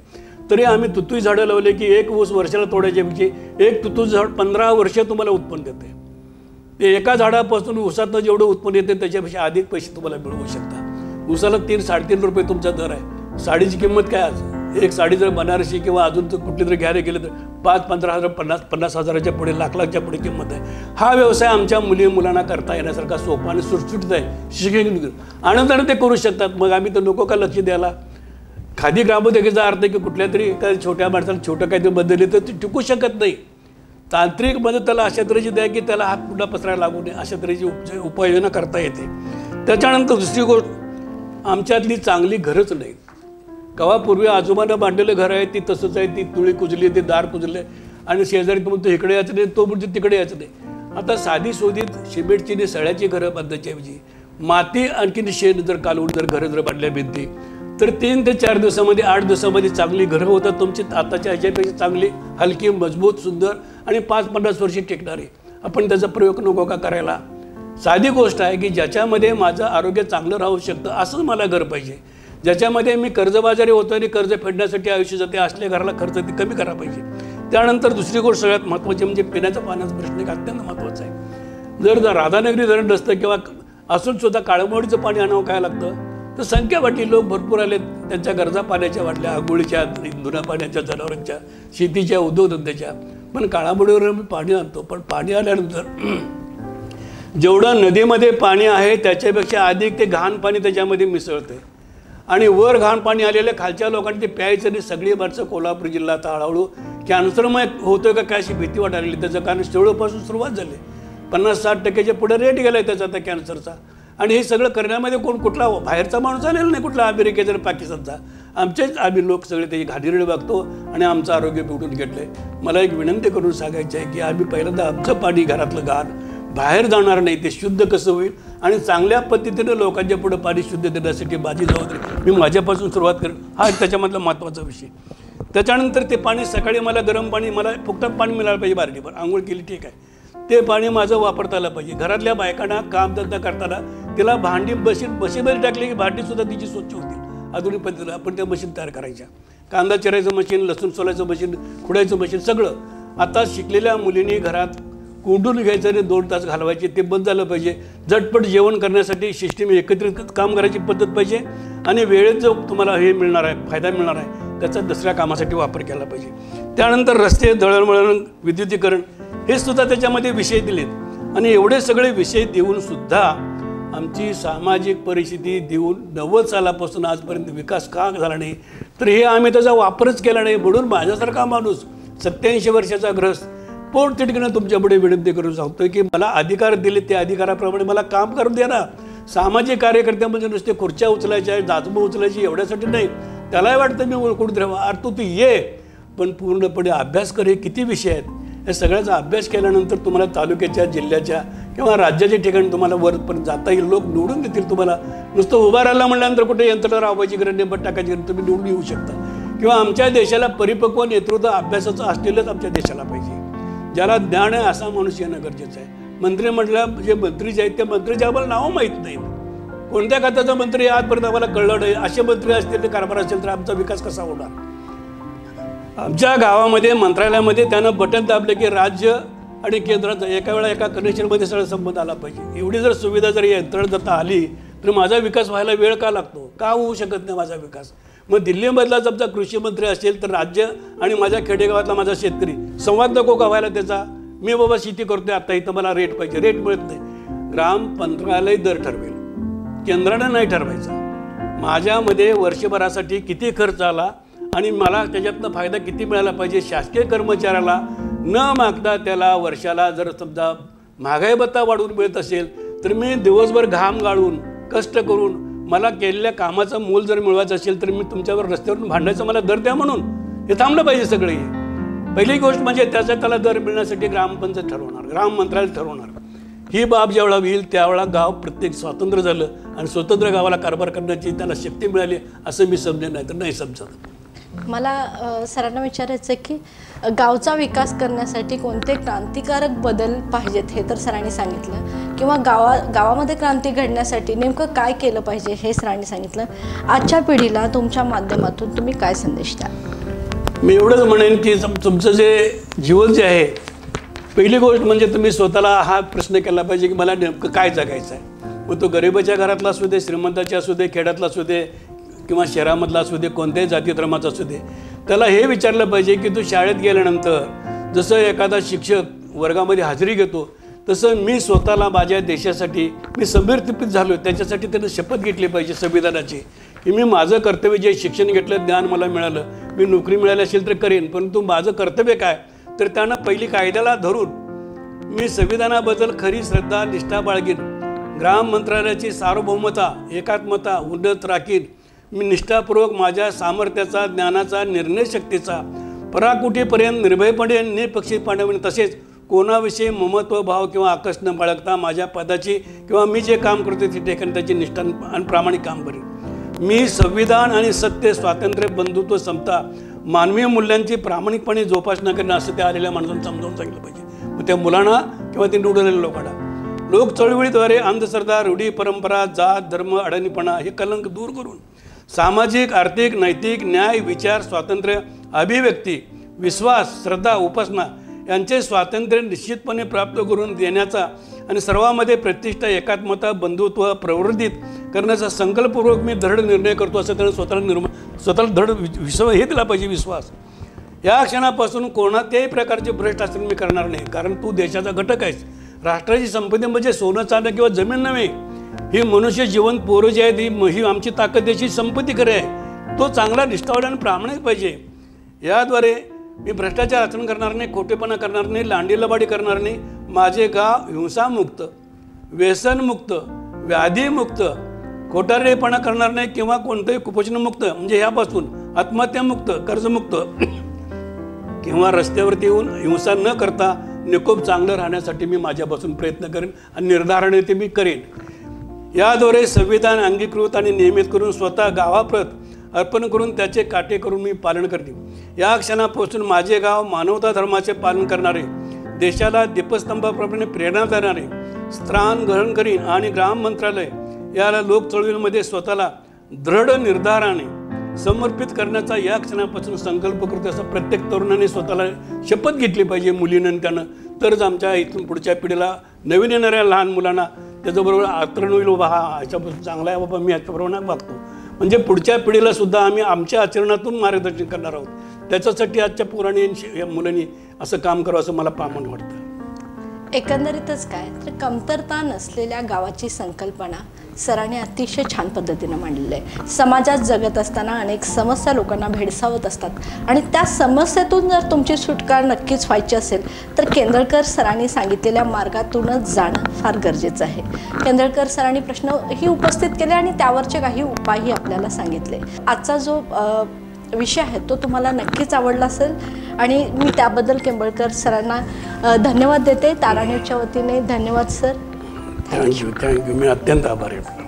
तरी आम्ही तुतू झाडं लावले की 1 ऊस वर्षाला तोडायच्यापेक्षा 1 तुतू झाड 15 वर्ष तुम्हाला उत्पन्न देते. ते एका झाडापासून ऊसातनं जेवढं उत्पन्न येते त्याच्यापेक्षा अधिक पैसे तुम्हाला मिळवू शकता. ऊसाला 3-3.5 रुपये तुमचा दर आहे. साडीची किंमत काय आज? एक साडी जर बनारसी किंवा अजून तर कुठली तरी घ्यायला गेलं तर 5-15 हजार, 50 हजाराच्या पुढे, लाख-लाखच्या पुढे किंमत आहे. हा व्यवसाय आमच्या मुलांना करता येण्यासारखा सोपा आणि सुटसुटीत आहे. शिक्षण आनंदाने ते करू शकतात. मग आम्ही तर नको का लक्ष द्यायला? खादी ग्रामोद्योगाचा अर्थ आहे की कुठल्या तरी एका छोट्या माणसाला छोटं काहीतरी बदलले तर ते टिकू शकत नाही. तांत्रिक मदत त्याला अशा तऱ्हेची द्या की त्याला हात पुन्हा पसरायला लागू नये, अशा तऱ्हेची उपाययोजना करता येते. त्याच्यानंतर दुसरी गोष्ट, आमच्यातली चांगली घरच नाहीत. कवा पूर्वी आजोबांना बांधलेलं घर आहे ती तसंच आहे, ती तुळी कुजली, ते दार कुजले आणि शेजारी तो म्हणतो इकडे यायचं नाही, तो म्हणतो तिकडे यायचं नाही. आता साधी शोधित सिमेंटची आणि सळ्याची घरं बांधायच्या ऐवजी माती आणखीन शेण जर कालवून जर घरं जर बांधल्या भिंती तर 3 ते 4 दिवसामध्ये 8 दिवसामध्ये चांगली घरं होतात तुमची, आताच्या ह्याच्यापेक्षा चांगली, हलकी, मजबूत, सुंदर आणि 5-50 वर्षे टिकणारी. आपण त्याचा प्रयोग नको का करायला? साधी गोष्ट आहे की ज्याच्यामध्ये माझं आरोग्य चांगलं राहू शकतं असंच मला घर पाहिजे. ज्याच्यामध्ये मी कर्जबाजारी होतो आणि कर्ज फेडण्यासाठी आयुष्य जाते असल्या घराला खर्च ते कमी करायला पाहिजे. त्यानंतर दुसरी गोष्ट सगळ्यात महत्त्वाची म्हणजे पिण्याच्या पाण्याचा प्रश्न एक अत्यंत महत्त्वाचा आहे. जर राधानगरी धरण नसतं किंवा असून सुद्धा काळमोडीचं पाणी आणावं काय लागतं तर संख्यावाटी लोक भरपूर आले, त्यांच्या गरजा पाण्याच्या वाटल्या, आंघोळीच्या, धुण्या पाण्याच्या, जनावरांच्या, शेतीच्या, उद्योगधंद्याच्या. पण काळामोडीवर मी पाणी आणतो, पण पाणी आल्यानंतर जेवढं नदीमध्ये पाणी आहे त्याच्यापेक्षा अधिक ते घाण पाणी त्याच्यामध्ये मिसळते आणि वर घाण पाणी आलेलं खालच्या लोकांनी ते प्यायचं आणि सगळी माणसं कोल्हापूर जिल्ह्यात हळूहळू कॅन्सरमय होतोय का काय अशी भीती वाटायला. त्याचं कारण शेवळपासून सुरुवात झाली. 50-60% पुढे रेट गेला आहे त्याचा आता कॅन्सरचा. आणि हे सगळं करण्यामध्ये कुठला बाहेरचा माणूस आलेला नाही, कुठला अमेरिकेचा पाकिस्तानचा. आमचेच आम्ही लोक सगळे त्याची घाणेरडे बघतो आणि आमचं आरोग्य बिघडून घेतलंय. मला एक विनंती करून सांगायचं आहे की आम्ही पहिल्यांदा आमचं पाणी घरातलं घाण बाहेर जाणार नाही, ते शुद्ध कसं होईल आणि चांगल्या पद्धतीनं लोकांच्या पुढे पाणी शुद्ध देण्यासाठी माझी जबाबदारी मी माझ्यापासून सुरुवात करेन. हा त्याच्यामधला महत्त्वाचा विषय. त्याच्यानंतर ते पाणी सकाळी मला गरम पाणी, मला फुकटात पाणी मिळालं पाहिजे. बारडीवर आंघोळ केली ठीक आहे, ते पाणी माझं वापरता आलं पाहिजे. घरातल्या बायकांना कामधंदा करताना तिला भांडी मशीनमध्ये टाकली की भांडीसुद्धा तिची स्वच्छ होतील. आधुनिक पद्धतीनं आपण त्या मशीन तयार करायच्या. कांदा चिरायचं मशीन, लसूण सोलायचं मशीन, खुडायचं मशीन सगळं. आता शिकलेल्या मुलींनी घरात कोंडून घ्यायचं आणि 2 तास घालवायचे ते बंद झालं पाहिजे. झटपट जेवण करण्यासाठी सिस्टीम एकत्रित काम करायची पद्धत पाहिजे आणि वेळेत जो तुम्हाला हे मिळणार आहे, फायदा मिळणार आहे त्याचा दुसऱ्या कामासाठी वापर केला पाहिजे. त्यानंतर रस्ते, दळणवळण, विद्युतीकरण हे सुद्धा त्याच्यामध्ये विषय दिलेत आणि एवढे सगळे विषय देऊन सुद्धा आमची सामाजिक परिस्थिती देऊन 90 सालापासून आजपर्यंत विकास का झाला नाही तर हे आम्ही त्याचा वापरच केला नाही. म्हणून माझ्यासारखा माणूस 87 वर्षाचा ग्रस्त पोटतिडकीनं तुमच्यापुढे विनंती करून सांगतोय की मला अधिकार दिले त्या अधिकाराप्रमाणे मला काम करून द्या ना. सामाजिक कार्यकर्ते म्हणजे नुसते खुर्च्या उचलायच्या, दाजमं उचलायची एवढ्यासाठी नाही. त्यालाही वाटतं मी ओळखून राहावं. अरे तू ये पण पूर्णपणे अभ्यास कर. हे किती विषय आहेत, या सगळ्याचा अभ्यास केल्यानंतर तुम्हाला तालुक्याच्या, जिल्ह्याच्या किंवा राज्याच्या ठिकाणी तुम्हाला वरपर्यंत जाता येईल. लोक निवडून देतील तुम्हाला. नुसतं उभा राहिला म्हटल्यानंतर कुठे यंत्रणा राबवायची गरज नाही, बट टाकायची गरज, तुम्ही निवडून येऊ शकता. किंवा आमच्या देशाला परिपक्व नेतृत्व अभ्यासाचं असलेलंच आमच्या देशाला पाहिजे. ज्याला ज्ञान आहे असा माणूस येणं गरजेचं आहे. मंत्रिमंडळात जे मंत्री जे आहेत त्या मंत्रीचे आम्हाला नावं माहीत नाहीत. कोणत्या खात्याचा मंत्री आजपर्यंत आम्हाला कळलं नाही. असे मंत्री असतील, ते कारभार असेल तर आमचा विकास कसा होणार? आमच्या गावामध्ये मंत्रालयामध्ये त्यानं बटन दाबले की राज्य आणि केंद्राचा एका वेळा एका कनेक्शनमध्ये सगळं संबंध आला पाहिजे. एवढी जर सुविधा जर यंत्रणा जर आली तर माझा विकास व्हायला वेळ का लागतो? का होऊ शकत नाही माझा विकास? मग दिल्लीमधलाच आमचा कृषी मंत्री असेल तर राज्य आणि माझ्या खेडेगावातला माझा शेतकरी संवाद नको का व्हायला त्याचा? मी बाबा शेती करतोय आता, इथं मला रेट पाहिजे, रेट मिळत नाही. ग्राम मंत्रालय दर ठरवेल, केंद्रानं नाही ठरवायचा. माझ्यामध्ये वर्षभरासाठी किती खर्च आला आणि मला त्याच्यातनं फायदा किती मिळाला पाहिजे. शासकीय कर्मचाऱ्याला न मागता त्याला वर्षाला जर समजा महागाई भत्ता वाढवून मिळत असेल तर मी दिवसभर घाम गाळून कष्ट करून मला केलेल्या कामाचं मोल जर मिळवायचं असेल तर मी तुमच्यावर रस्त्यावरून भांडायचं मला दर द्या म्हणून हे थांबलं पाहिजे सगळे. पहिली गोष्ट म्हणजे त्याला दर मिळण्यासाठी ग्रामपंचायत ठरवणार, ग्राम मंत्रालय ठरवणार. ही बाब जेवढा होईल त्यावेळा गाव प्रत्येक स्वातंत्र्य झालं आणि स्वतंत्र गावाला कारभार करण्याची त्याला शक्ती मिळाली असं मी समजेन, नाही तर नाही समजत. मला सरांना विचारायचं आहे की गावचा विकास करण्यासाठी कोणते क्रांतिकारक बदल पाहिजेत हे तर सरांनी सांगितलं, किंवा गावामध्ये क्रांती घडण्यासाठी नेमकं काय केलं पाहिजे हे सरांनी सांगितलं. आजच्या पिढीला तुमच्या माध्यमातून तुम्ही काय संदेश द्याल? मी एवढंच म्हणेन की तुमचं जे जीवन जे आहे, पहिली गोष्ट म्हणजे तुम्ही स्वतःला हा प्रश्न केला पाहिजे की मला नेमकं काय जगायचं आहे. मग तो गरिबाच्या घरातला असू दे, श्रीमंताच्या असू दे, खेड्यातला असू दे किंवा शहरामधला असू दे, कोणत्याही जाती धर्माचा असू दे, त्याला हे विचारलं पाहिजे की तू शाळेत गेल्यानंतर जसं एखादा शिक्षक वर्गामध्ये हजेरी घेतो तसं मी स्वतःला माझ्या देशासाठी मी समर्पित झालो. त्याच्यासाठी त्यानं शपथ घेतली पाहिजे संविधानाची की मी माझं कर्तव्य जे शिक्षण घेतलं, ज्ञान मला मिळालं, मी नोकरी मिळाली असेल तर करेन, परंतु माझं कर्तव्य काय तर त्यानं पहिली कायद्याला धरून मी संविधानाबद्दल खरी श्रद्धा निष्ठा बाळगीन, ग्राम मंत्रालयाची सार्वभौमता एकात्मता उन्नत राखीन, मी निष्ठापूर्वक माझ्या सामर्थ्याचा, ज्ञानाचा, निर्णय शक्तीचा पराकुटीपर्यंत निर्भयपणे निपक्षीपणे तसेच कोणाविषयी ममत्व भाव किंवा आकर्ष न बाळगता माझ्या पदाची किंवा मी जे काम करतो ते ठिकाणी त्याची निष्ठा आणि प्रामाणिक काम करेन। मी संविधान आणि सत्य, स्वातंत्र्य, बंधुत्व, समता, मानवीय मूल्यांची प्रामाणिकपणे जोपासना करणं असं त्या आलेल्या माणसांना समजावून सांगितलं पाहिजे। मग त्या मुलांना किंवा ते निवडलेल्या लोकांना लोक चळवळीद्वारे अंधश्रद्धा, रूढी, परंपरा, जात, धर्म, अडाणीपणा हे कलंक दूर करून सामाजिक, आर्थिक, नैतिक, न्याय, विचार, स्वातंत्र्य, अभिव्यक्ती, विश्वास, श्रद्धा, उपासना यांचे स्वातंत्र्य निश्चितपणे प्राप्त करून देण्याचा आणि सर्वांमध्ये प्रतिष्ठा, एकात्मता, बंधुत्व प्रवर्धित करण्याचा संकल्पपूर्वक मी दृढ निर्णय करतो असं त्यानं स्वतःला दृढ हे दिला पाहिजे विश्वास। या क्षणापासून कोणत्याही प्रकारचे भ्रष्ट आचरण मी करणार नाही, कारण तू देशाचा घटक आहेस। राष्ट्राची संपत्ती म्हणजे सोनं, चांदी किंवा जमीन नव्हे, ही मनुष्य जीवन पोरं जे आहेत ही आमची ताकद, याची संपत्ती खरी आहे। तो चांगला, निष्ठावान आणि प्रामाणिक पाहिजे। याद्वारे मी भ्रष्टाचार आचरण करणार नाही, खोटेपणा करणार नाही, लांडीलबाडी करणार नाही। माझे गाव हिंसामुक्त, व्यसनमुक्त, व्याधीमुक्त, खोटारडेपणा करणार नाही किंवा कोणतंही कुपोषणमुक्त म्हणजे ह्यापासून आत्महत्यामुक्त, कर्जमुक्त किंवा रस्त्यावरती येऊन हिंसा न करता निकोप चांगलं राहण्यासाठी मी माझ्यापासून प्रयत्न करेन आणि निर्धाराने ते मी करेन। याद्वारे संविधान अंगीकृत आणि नियमित करून स्वतः गावाप्रत अर्पण करून त्याचे काटे करून मी पालन करते। या क्षणापासून माझे गाव मानवता धर्माचे पालन करणारे, देशाला दीपस्तंभाप्रमाणे प्रेरणा देणारे स्थान ग्रहण करीन आणि ग्राम मंत्रालय याला लोक चळवळीमध्ये स्वतःला दृढ निर्धाराने समर्पित करण्याचा या क्षणापासून संकल्प करतो असं प्रत्येक तरुणाने स्वतःला शपथ घेतली पाहिजे, मुलीनं त्यानं। तरच आमच्या इथून पुढच्या पिढीला, नवीन येणाऱ्या लहान मुलांना त्याच्याबरोबर आचरण होईल, बाबा हा ह्याच्यापासून चांगला आहे, बाबा मी ह्याच्याबरोबर वागतो, म्हणजे पुढच्या पिढीला सुद्धा आम्ही आमच्या आचरणातून मार्गदर्शन करणार आहोत। त्याच्यासाठी आजच्या पोरांनी या मुलांनी असं काम करावं असं मला प्रामाणिक वाटतं। एकंदरीतच काय तर कमतरता नसलेल्या गावाची संकल्पना सरांनी अतिशय छान पद्धतीनं मांडलेली आहे। समाजात जगत असताना अनेक समस्या लोकांना भेडसावत असतात आणि त्या समस्येतून जर तुमची सुटका नक्कीच व्हायची असेल तर केंद्रकर सरांनी सांगितलेल्या मार्गातूनच जाणं फार गरजेचं आहे। केंद्रकर सरांनी प्रश्नही उपस्थित केले आणि त्यावरचे काही उपायही आपल्याला सांगितले। आजचा जो विषय आहे तो तुम्हाला नक्कीच आवडला असेल आणि मी त्याबद्दल केंबळकर सरांना धन्यवाद देते। तारा न्यूजच्या वतीने धन्यवाद सर। थँक्यू, मी अत्यंत आभारी आहे।